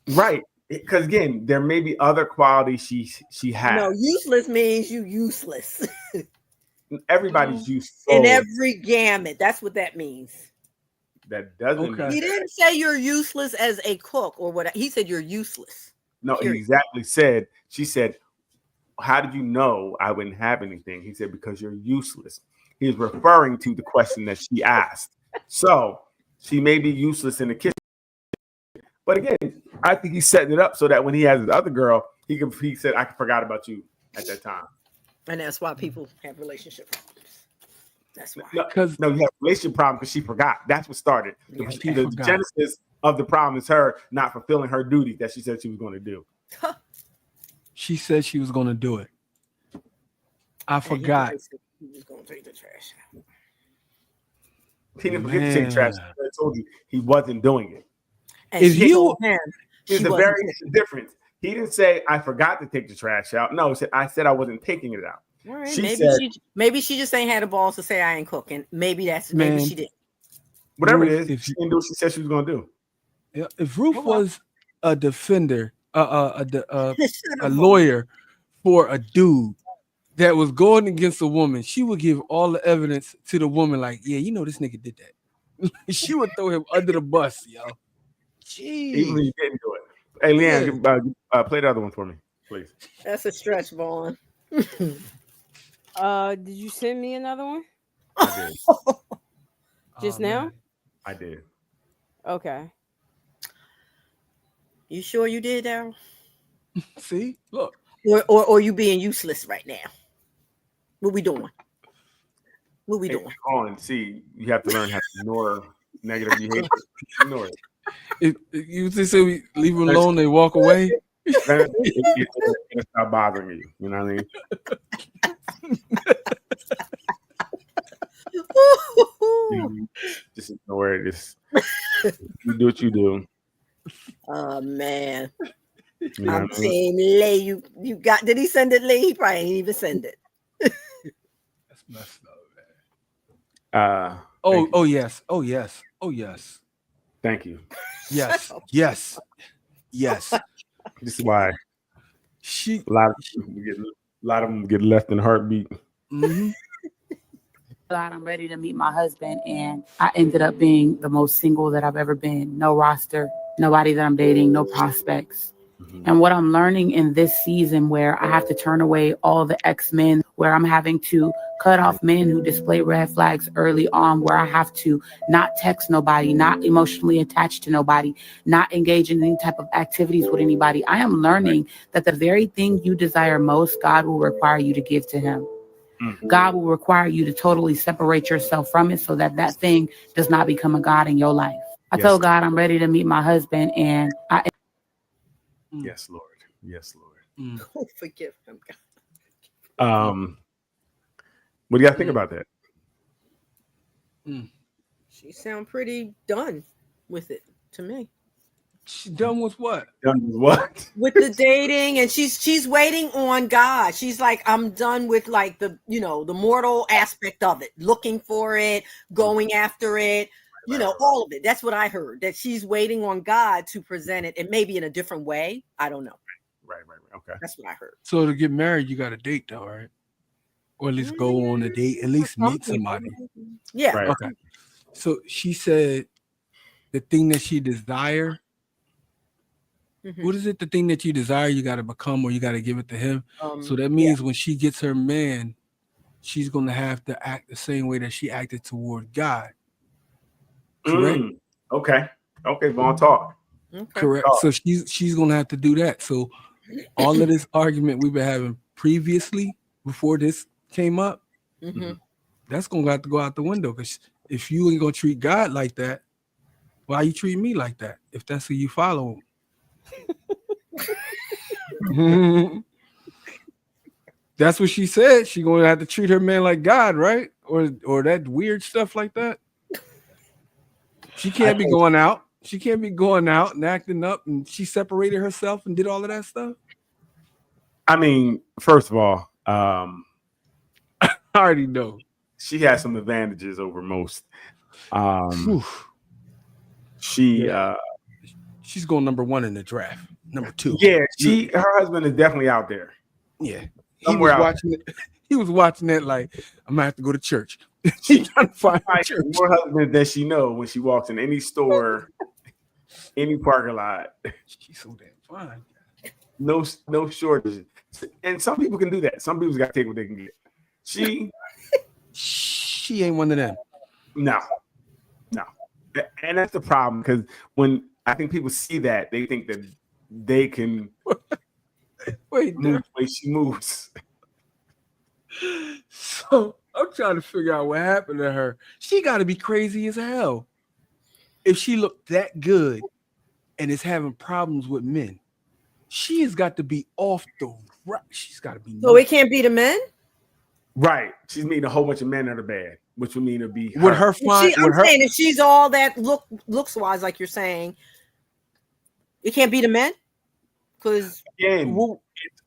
Right. Because again, there may be other qualities she has. No, useless means you useless. Everybody's useful. In every gamut. That's what that means. That doesn't mean he didn't say you're useless as a cook or what. He said you're useless. No, he exactly said. She said, how did you know I wouldn't have anything? He said, because you're useless. He's referring to the question that she asked. So she may be useless in the kitchen. But again, I think he's setting it up so that when he has his other girl, he said, I forgot about you at that time. And that's why people have relationship problems. That's why. You have a relationship problem because she forgot. That's what started. The genesis of the problem is her not fulfilling her duty that she said she was going to do. She said she was going to do it. I forgot. He was going to take the trash out. He didn't forget to take the trash out. I told you he wasn't doing it. And there's a very difference. He didn't say I forgot to take the trash out. No, he said I said I wasn't taking it out. All right, maybe she just ain't had the balls to say I ain't cooking. Maybe she did. Whatever it is, she didn't do what she said she was going to do. Yeah, if Ruth was a defender, a lawyer for a dude that was going against a woman, she would give all the evidence to the woman. Like, yeah, you know this nigga did that. She would throw him under the bus, yo. Jeez. Even when he didn't do it. Hey, Leanne, play the other one for me, please. That's a stretch, Vaughn. Did you send me another one? I did. Just now? Man. I did. Okay. You sure you did, Daryl? See, look. Or you being useless right now? What we doing? What we doing? See, you have to learn how to ignore negative behavior. Ignore it. If you just say we leave them alone, they walk away. then it'll stop bothering you. You know what I mean? You know, just ignore it. Just you do what you do. Oh man. You know I'm what I mean? saying Lay, you got, did he send it, Lay? He probably ain't even send it. That's messed up, man. Thank you. Yes. Oh yes. Oh yes. Thank you. Yes. Yes. Yes. This is why She. a lot of them get left in a heartbeat. Mhm. God, I'm ready to meet my husband, and I ended up being the most single that I've ever been. No roster, nobody that I'm dating, no prospects. And what I'm learning in this season, where I have to turn away all the ex-men, where I'm having to cut off men who display red flags early on, where I have to not text nobody, not emotionally attached to nobody, not engage in any type of activities with anybody. I am learning that the very thing you desire most, God will require you to give to him. God will require you to totally separate yourself from it so that that thing does not become a God in your life. I told God I'm ready to meet my husband, and Yes, Lord. Yes, Lord. Oh, forgive him, What do you guys think about that? She sound pretty done with it to me. She done with what? Done with what? With the dating, and she's waiting on God. She's like, I'm done with like the the mortal aspect of it, looking for it, going after it, all of it. That's what I heard. That she's waiting on God to present it, and maybe in a different way. I don't know. Right. Okay. That's what I heard. So to get married, you got to date, though, right? Or at least go on a date, at least meet somebody. Yeah. Right. Okay. So she said the thing that she desire. What is it? The thing that you desire, you got to become, or you got to give it to him. So that means when she gets her man, she's going to have to act the same way that she acted toward God. Correct? Okay. Vaughn, talk. Okay. Correct. So she's going to have to do that. So all of this argument we've been having previously, before this came up, that's going to have to go out the window. Because if you ain't going to treat God like that, why you treat me like that? If that's who you follow. That's what she said. She going to have to treat her man like God, right? Or that weird stuff like that. She can't be going out. She can't be going out and acting up, and she separated herself and did all of that stuff. I mean, first of all, I already know she has some advantages over most. She's going number 1 in the draft. Number 2. Yeah, her husband is definitely out there. Yeah. He was watching it like, I'm gonna have to go to church. She's trying to find church. More husbands than she knows when she walks in any store, any parking lot. She's so damn fine. No shortage. And some people can do that. Some people's got to take what they can get. She ain't one of them. No. And that's the problem, because when I think people see that, they think that they can move the way she moves. So I'm trying to figure out what happened to her. She got to be crazy as hell if she looked that good and is having problems with men. She has got to be off the right. She's got to be. So it can't be the men, right? She's meeting a whole bunch of men that are bad, which would mean to be her. With her fine. I'm saying if she's all that looks wise, like you're saying, it can't be the men, because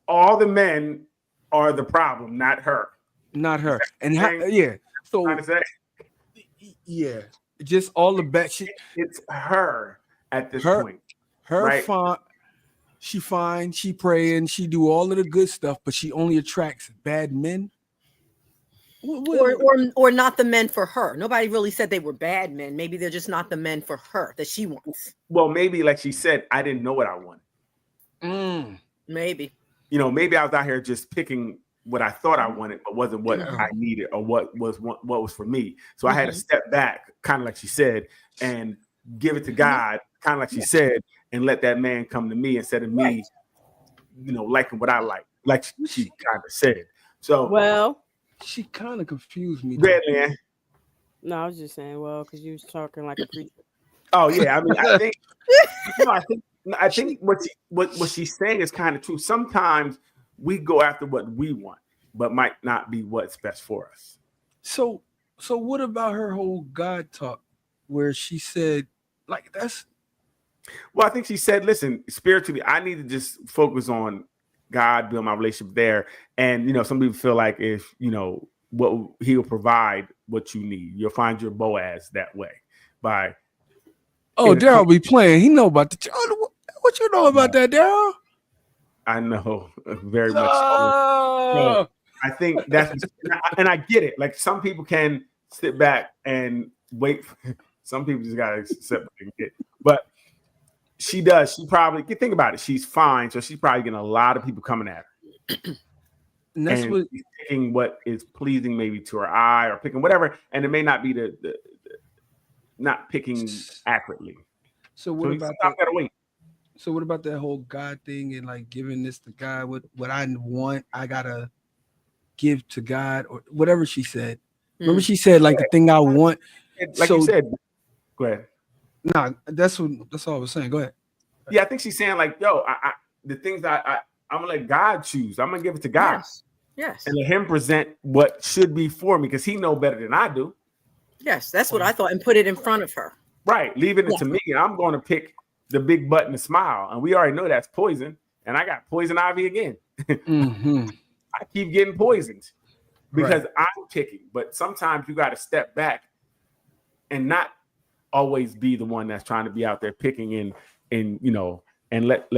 all the men are the problem, not her. Not her. And so just all the bad shit. It's her at this point. Her right? fine. She fine. She praying. She do all of the good stuff, but she only attracts bad men. Or not the men for her. Nobody really said they were bad men. Maybe they're just not the men for her that she wants. Well, maybe like she said, I didn't know what I wanted. Maybe. Maybe I was out here just picking what I thought I wanted, but wasn't what I needed or what was for me. So I had to step back, kind of like she said, and give it to God, kind of like she said, and let that man come to me instead of me, liking what I like she kind of said. So well, she kind of confused me. Red man. No, I was just saying, because you was talking like a preacher. Oh yeah, I mean, I think I think what she's saying is kind of true. Sometimes we go after what we want, but might not be what's best for us. So what about her whole God talk where she said, like, that's Well, I think she said, listen, spiritually, I need to just focus on God, build my relationship there. And, you know, some people feel like if, you know, what he'll provide what you need. You'll find your Boaz that way by. Oh, Daryl be playing. He know about the. What you know about that, Daryl? I know very much. Oh. So I think that's, and I get it. Like some people can sit back and wait. Some people just gotta accept what they get. But she does. She probably think about it. She's fine, so she's probably getting a lot of people coming at her. And that's and what she's picking what is pleasing maybe to her eye or picking whatever, and it may not be the not picking accurately. So what So about that? Gotta wait. So what about that whole God thing and like giving this to God? What I want, I gotta give to God or whatever she said. Remember she said like the thing I want. Like so, you said, go ahead. Nah, that's all I was saying. Go ahead. Yeah, I think she's saying like, yo, the things I'm gonna let God choose. I'm gonna give it to God. Yes. And let him present what should be for me because he know better than I do. Yes, that's what I thought, and put it in front of her. Right, leaving it to me, and I'm going to pick the big button to smile, and we already know that's poison. And I got poison ivy again. Mm-hmm. I keep getting poisoned because I'm picking. But sometimes you got to step back and not always be the one that's trying to be out there picking in you know, and let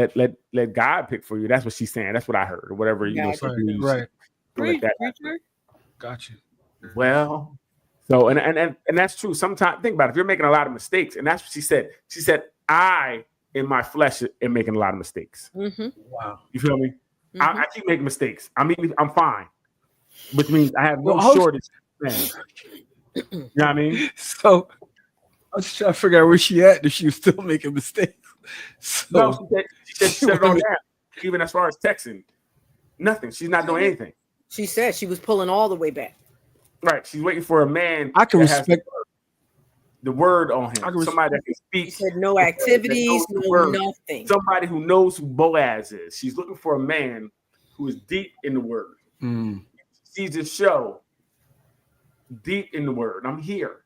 God pick for you. That's what she's saying. That's what I heard, or whatever you know. Right. Got you. Well, so and that's true. Sometimes think about it. If you're making a lot of mistakes, and that's what she said. She said, I in my flesh am making a lot of mistakes. Mm-hmm. Wow. You feel me? Mm-hmm. I keep making mistakes. I mean, I'm fine, which means I have no shortage. You know what I mean? So I was trying to figure out where she at if she was still making mistakes. So no, she said she shut it all down. Even as far as texting, nothing. She's not doing anything. She said she was pulling all the way back. Right. She's waiting for a man. I can respect the word on him. Somebody that can speak. She said no activities, no nothing. Somebody who knows who Boaz is. She's looking for a man who is deep in the word. Sees this show deep in the word. I'm here.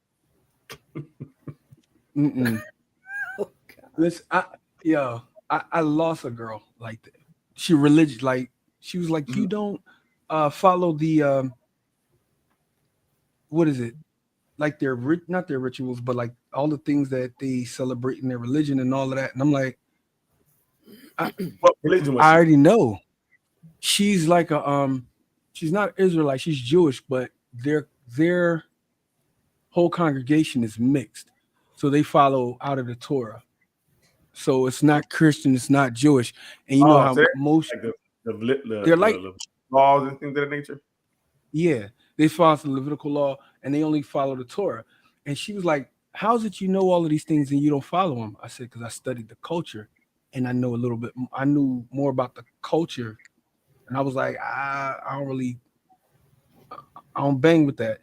Oh, listen, I lost a girl like that. She religious, like she was like, you don't follow the what is it? Like their not their rituals, but like all the things that they celebrate in their religion and all of that. And I'm like, what religion was I she? already know. She's like a she's not Israelite, she's Jewish, but their whole congregation is mixed. So they follow out of the Torah. So it's not Christian, it's not Jewish. And you know how so most like the they're like laws and things of that nature. Yeah, they follow the Levitical law and they only follow the Torah. And she was like, how's it you know all of these things and you don't follow them? I said, because I studied the culture and I know a little bit. I knew more about the culture. And I was like, I don't bang with that.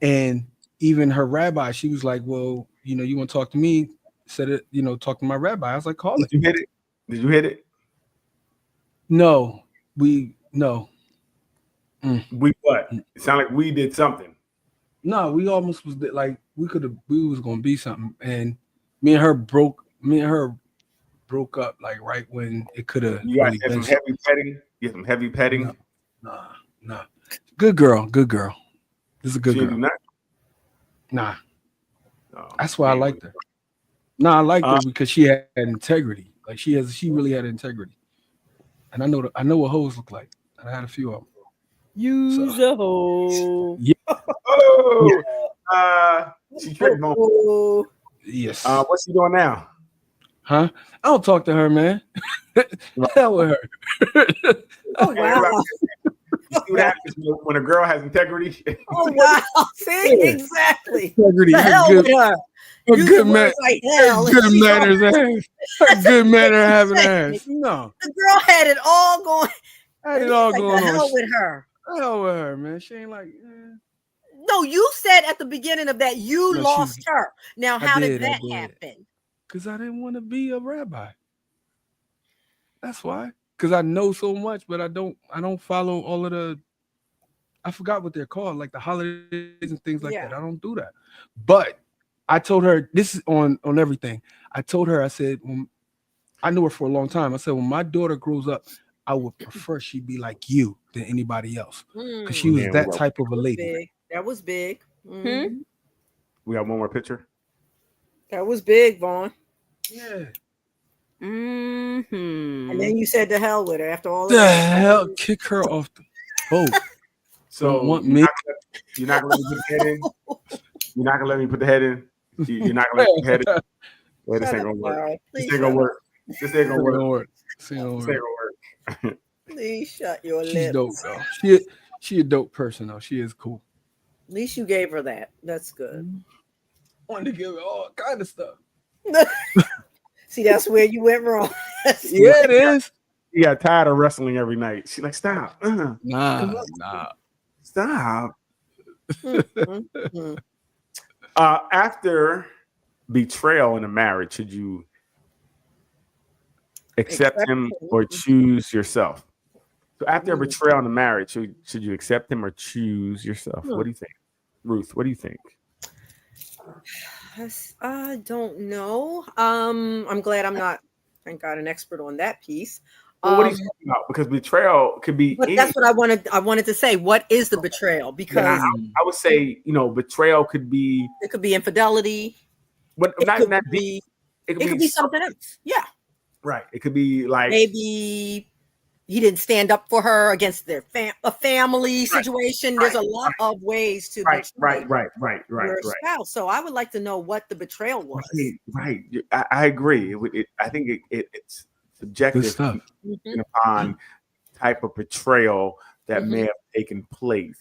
And even her rabbi, she was like, well, you know, you want to talk to me? Said it, you know, talk to my rabbi. I was like, call it. Did you hit it? Did you hit it? No. We what? It sounded like we did something. No, we almost was like we was gonna be something, and me and her broke up like right when it could have. You guys had some heavy petting. You had some heavy petting. Nah. Good girl. This is a good She girl. did not? Nah. Oh, that's why I liked her. No, I liked her because she had integrity. Like she really had integrity. And I know what hoes look like. And I had a few of them. Use a hoe. Yeah. She tricked mom. Yes. What's she doing now? Huh? I don't talk to her, man. Hell with her. Oh wow. You see what happens when a girl has integrity? Oh wow. See, exactly. Integrity. The hell with her. A good man. Like hell. Good manners ass. A good manner having ass. No. The girl had it all going. Had it all like, going the on. hell with her. Hell with her, man. She ain't like. No, you said at the beginning of that you lost her. Now, how did that happen? Because I didn't want to be a rabbi. That's why. Because I know so much, but I don't follow all of the. I forgot what they're called, like the holidays and things like that. I don't do that. But I told her this is on everything. I told her, I said, I knew her for a long time. I said, when my daughter grows up, I would prefer she be like you than anybody else. Because she was that type of a lady. That was big. Hmm? We got one more picture. That was big, Vaughn. Yeah. Mm-hmm. And then you said to hell with her after all of The that. hell, kick her off the boat. So Don't want me. you're not gonna let me put the head in. You're not gonna let me put the head in. You're not gonna let me put the head in. Well, this ain't gonna work. This ain't gonna work. This ain't gonna work. This ain't This gonna ain't work. gonna work. Please shut your She's lips. dope though. She a dope person though. She is cool. At least you gave her that. That's good. Wanted to give her all kind of stuff. See, that's where you went wrong. Yeah, it is. She got tired of wrestling every night. She's like, stop. Nah. Stop. Mhm. After betrayal in a marriage, should you accept him or choose yourself? So after a betrayal in a marriage, should you accept him or choose yourself? What do you think? Ruth, what do you think? I don't know. I'm glad I'm not, thank God, an expert on that piece. Well, what are you talking about? Because betrayal could be. But that's what I wanted to say. What is the betrayal? Because I would say, betrayal could be. it could be infidelity. But It not could that be. deep. It could be something else. Yeah. Right. It could be like maybe he didn't stand up for her against their a family situation. There's a lot of ways to betray your spouse. So I would like to know what the betrayal was. Right. I agree. I think it's subjective upon type of betrayal that may have taken place.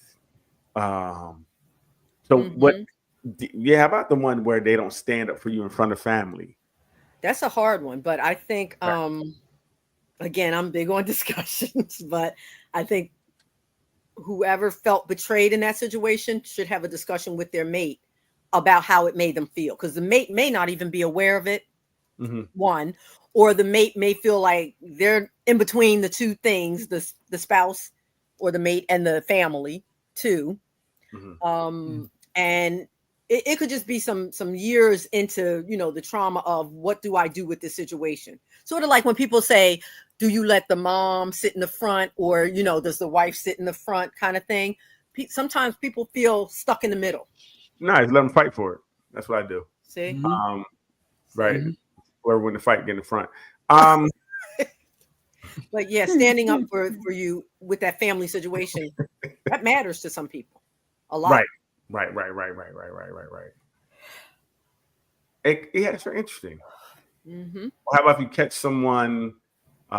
So what? Yeah, how about the one where they don't stand up for you in front of family? That's a hard one, but I think again, I'm big on discussions, but I think whoever felt betrayed in that situation should have a discussion with their mate about how it made them feel, because the mate may not even be aware of it. One, or the mate may feel like they're in between the two things, the spouse or the mate and the family too. And it could just be some years into, the trauma of what do I do with this situation? Sort of like when people say, do you let the mom sit in the front, or, does the wife sit in the front kind of thing? Sometimes people feel stuck in the middle. Nice. Let them fight for it. That's what I do. See? Right. Or when the fight get in the front. But yeah, standing up for you with that family situation, that matters to some people a lot. Right. Yeah, it's very interesting. Well, how about if you catch someone, they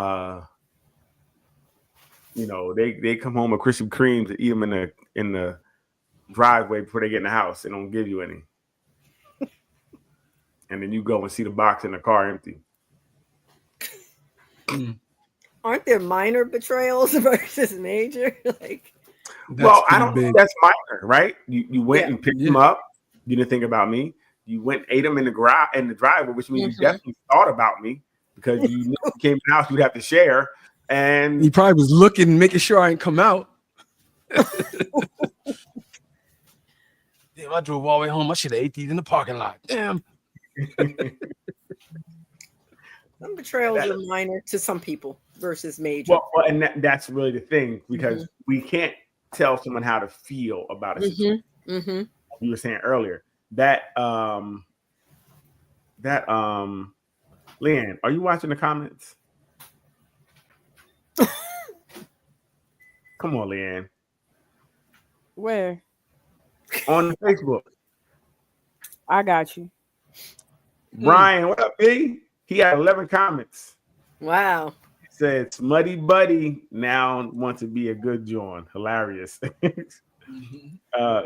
come home with Krispy Kremes and eat them in the driveway before they get in the house. They don't give you any. And then you go and see the box in the car empty. Aren't there minor betrayals versus major? I don't think that's minor, right? You went and picked them up. You didn't think about me. You went and ate them in the driveway, which means you definitely thought about me, because you knew you came in the house, you'd have to share. And he probably was looking, making sure I ain't come out. Damn, I drove all the way home. I should have ate these in the parking lot. Damn. Some betrayals are minor to some people versus major. Well, and that's really the thing, because we can't tell someone how to feel about a situation. You were saying earlier that Leanne, are you watching the comments? Come on, Leanne. Where? On Facebook. I got you. Brian, what up, B? He had 11 comments. Wow. He said, Smutty Buddy now wants to be a good John. Hilarious.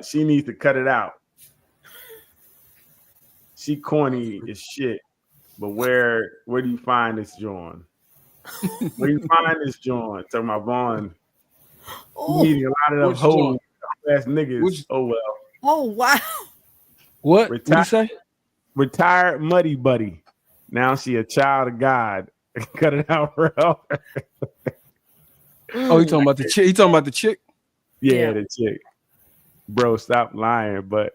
She needs to cut it out. She corny as shit. But where do you find this John? Where do you find this John? Talking about Vaughn. Meeting a lot of them whole ass niggas. Oh well. Oh wow. What? What you say? Retired Muddy Buddy. Now she a child of God. Cut it out, bro. Oh, he talking about the chick. He talking about the chick. Yeah, the chick. Bro, stop lying, but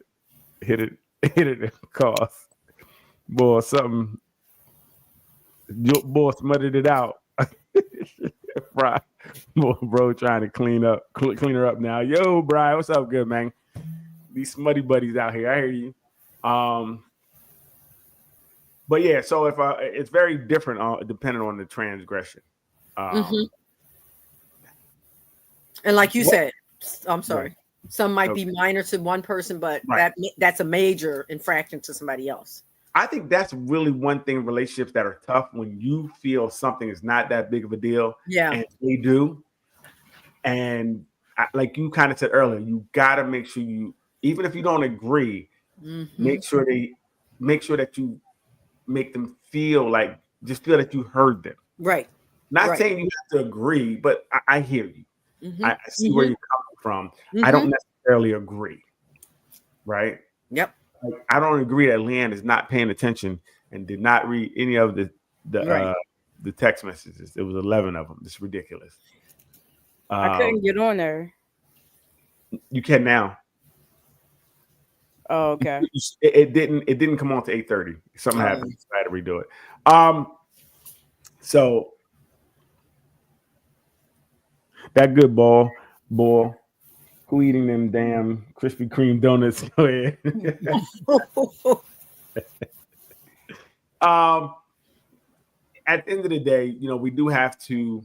hit it cause. Boy, something. Boy, smothered it out. Right. Bro, trying to clean her up now. Yo, Brian, what's up, good man? These smutty buddies out here. I hear you. But yeah, so if it's very different depending on the transgression. And like you said, I'm sorry. Some might be minor to one person, but that's a major infraction to somebody else. I think that's really one thing in relationships that are tough, when you feel something is not that big of a deal. Yeah. And they do. And like you kind of said earlier, you got to make sure you, even if you don't agree, make sure that you make them feel that you heard them. Right. Not saying you have to agree, but I hear you. I see where you're coming from. I don't necessarily agree. Right. Yep. Like, I don't agree that Leanne is not paying attention and did not read any of the text messages. It was 11 of them. It's ridiculous. I couldn't get on there. You can now. Oh, okay. It didn't come on to 8:30. Something happened. I had to redo it. So that good boy. Who eating them damn Krispy Kreme donuts? Go ahead. At the end of the day, we do have to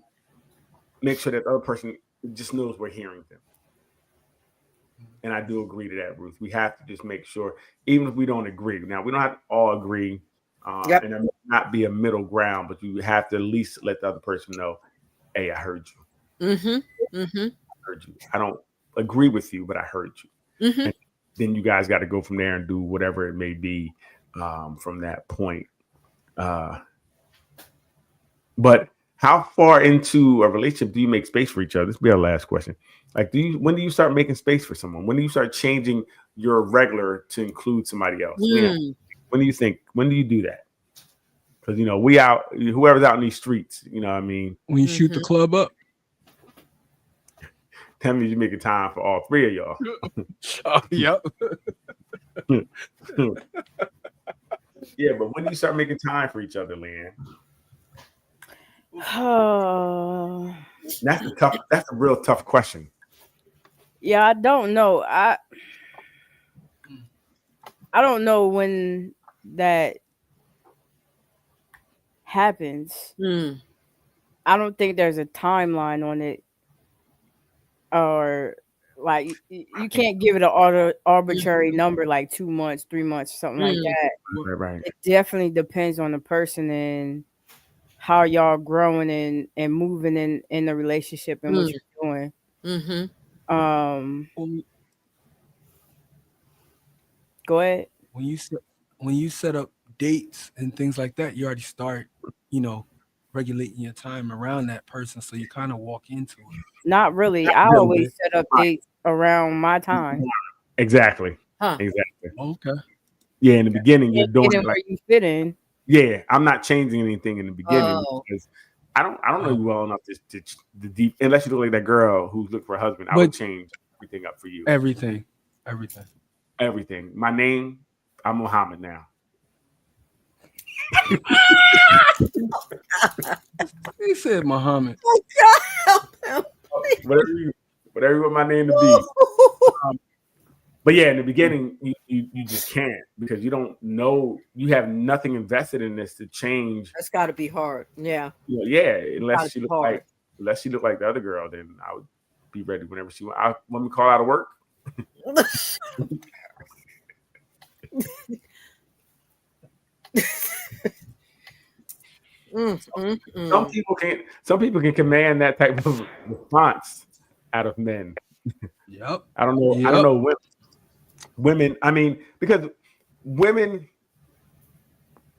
make sure that the other person just knows we're hearing them. And I do agree to that, Ruth. We have to just make sure, even if we don't agree. Now, we don't have to all agree, and there may not be a middle ground, but you have to at least let the other person know, hey, I heard you. I heard you. I don't agree with you, but I heard you. And then you guys got to go from there and do whatever it may be from that point. But how far into a relationship do you make space for each other? This will be our last question. Like, when do you start making space for someone? When do you start changing your regular to include somebody else? When do you do that? Because we out, whoever's out in these streets, you know what I mean? When you shoot the club up. Tell me you're making time for all three of y'all. Yep. Yeah, but when do you start making time for each other, Leanne? That's a real tough question. Yeah, I don't know. I don't know when that happens. I don't think there's a timeline on it. Or like you can't give it an arbitrary number like 2 months, 3 months, something like that. Right. It definitely depends on the person and how y'all growing and moving in the relationship and what you're doing. Go ahead. When you set up dates and things like that, you already start, regulating your time around that person, so you kind of walk into it. Not really. I always set up dates around my time. Exactly. Exactly. Okay. Yeah, in the beginning, you're doing it where you fit in. Yeah, I'm not changing anything in the beginning because I don't know you well enough to the deep. Unless you look like that girl who's looking for a husband, I would change everything up for you. Everything. My name, I'm Muhammad now. He said Muhammad. Oh God. Whatever you want my name to be. But yeah, in the beginning, you just can't, because you don't know, you have nothing invested in this to change. That's got to be hard. Yeah. Yeah, unless she look like the other girl, then I would be ready whenever she want me to call out of work. Some people can command that type of response out of men. Yep. I don't know women. I mean, because women,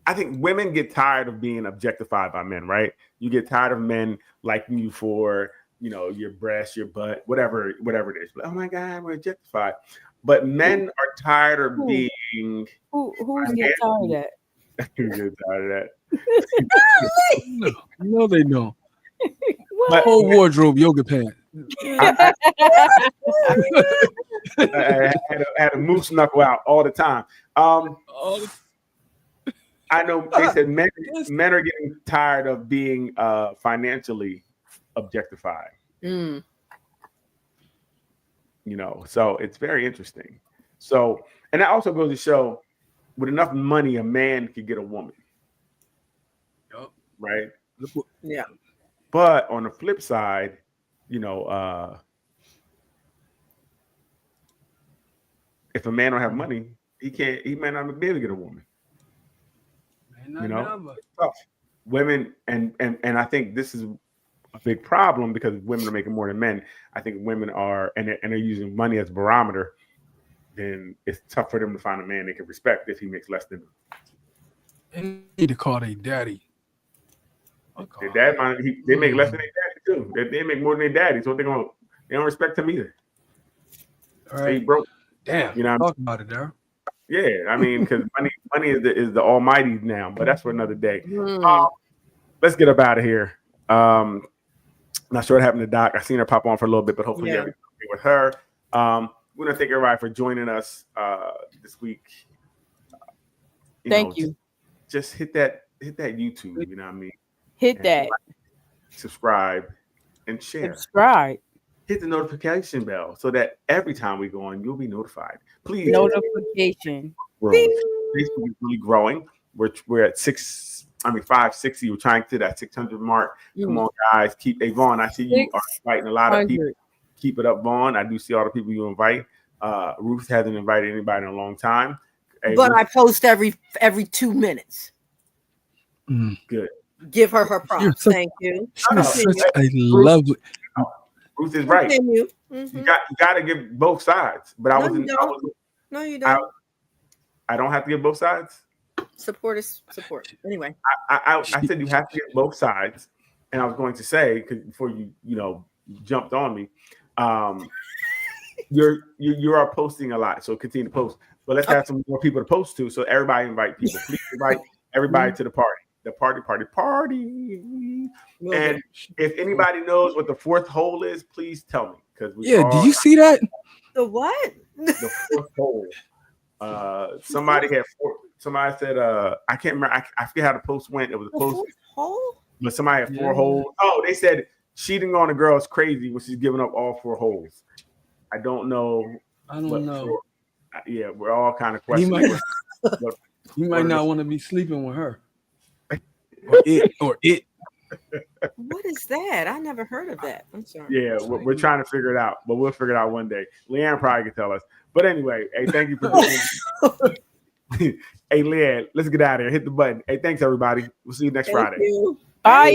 I think women get tired of being objectified by men, right? You get tired of men liking you for, your breasts, your butt, whatever it is. Oh my God, we're objectified. But men are tired of being. Who's getting tired of that? Who's getting tired of that? No, they don't. But Whole wardrobe yoga pants. I had a moose knuckle out all the time. I know they said men are getting tired of being financially objectified. Mm. You know, so it's very interesting. So, and that also goes to show, with enough money, a man could get a woman. Yep. Right? Yeah. But on the flip side, you know, if a man don't have money, he might not be able to get a woman. You know, tough. Women and I think this is a big problem because women are making more than men. I think women are and they're using money as a barometer. Then it's tough for them to find a man they can respect if he makes less than them. They need to call their daddy. Their dad, they make less than their daddy too. They make more than their daddy, so they don't respect him either. All right. They broke. Damn. You know, talk about it, Daryl. Yeah, I mean, because money is the almighty now, but that's for another day. Let's get up out of here. Not sure what happened to Doc. I seen her pop on for a little bit, but hopefully everything's okay with her. We want to thank everybody for joining us this week. Thank you. Just hit that YouTube. You know what I mean? Hit that. Subscribe and share. Subscribe. Hit the notification bell so that every time we go on, you'll be notified. Please. Notification. Facebook is really growing. We're at 560. We're trying to that 600 mark. Come on, guys. Keep Vaughn. I see you are inviting a lot of people. Keep it up, Vaughn. I do see all the people you invite. Ruth hasn't invited anybody in a long time. But Ruth, I post every 2 minutes. Good. Give her props. Thank you. She's such a lovely. Ruth is right. Mm-hmm. You got to give both sides. But No, you don't. I don't have to give both sides. Support is support. Anyway, I said you have to get both sides, and I was going to say because before you jumped on me, you are posting a lot, so continue to post. But let's have some more people to post to, so everybody invite people. Please invite everybody to the party. The party. And if anybody knows what the fourth hole is, please tell me. Because did you see that? The what? The fourth hole. Somebody had four. Somebody said, I can't remember. I forget how the post went. It was a post. Hole? But somebody had 4 holes. Oh, they said cheating on a girl is crazy when she's giving up all 4 holes. I don't know. We're all kind of questioning. You might not want to be sleeping with her. Or it. What is that? I never heard of that. I'm sorry. Yeah, we're trying to figure it out, but we'll figure it out one day. Leanne probably can tell us. But anyway, hey, thank you for doing Hey, Leanne, let's get out of here. Hit the button. Hey, thanks, everybody. We'll see you next Friday. Bye.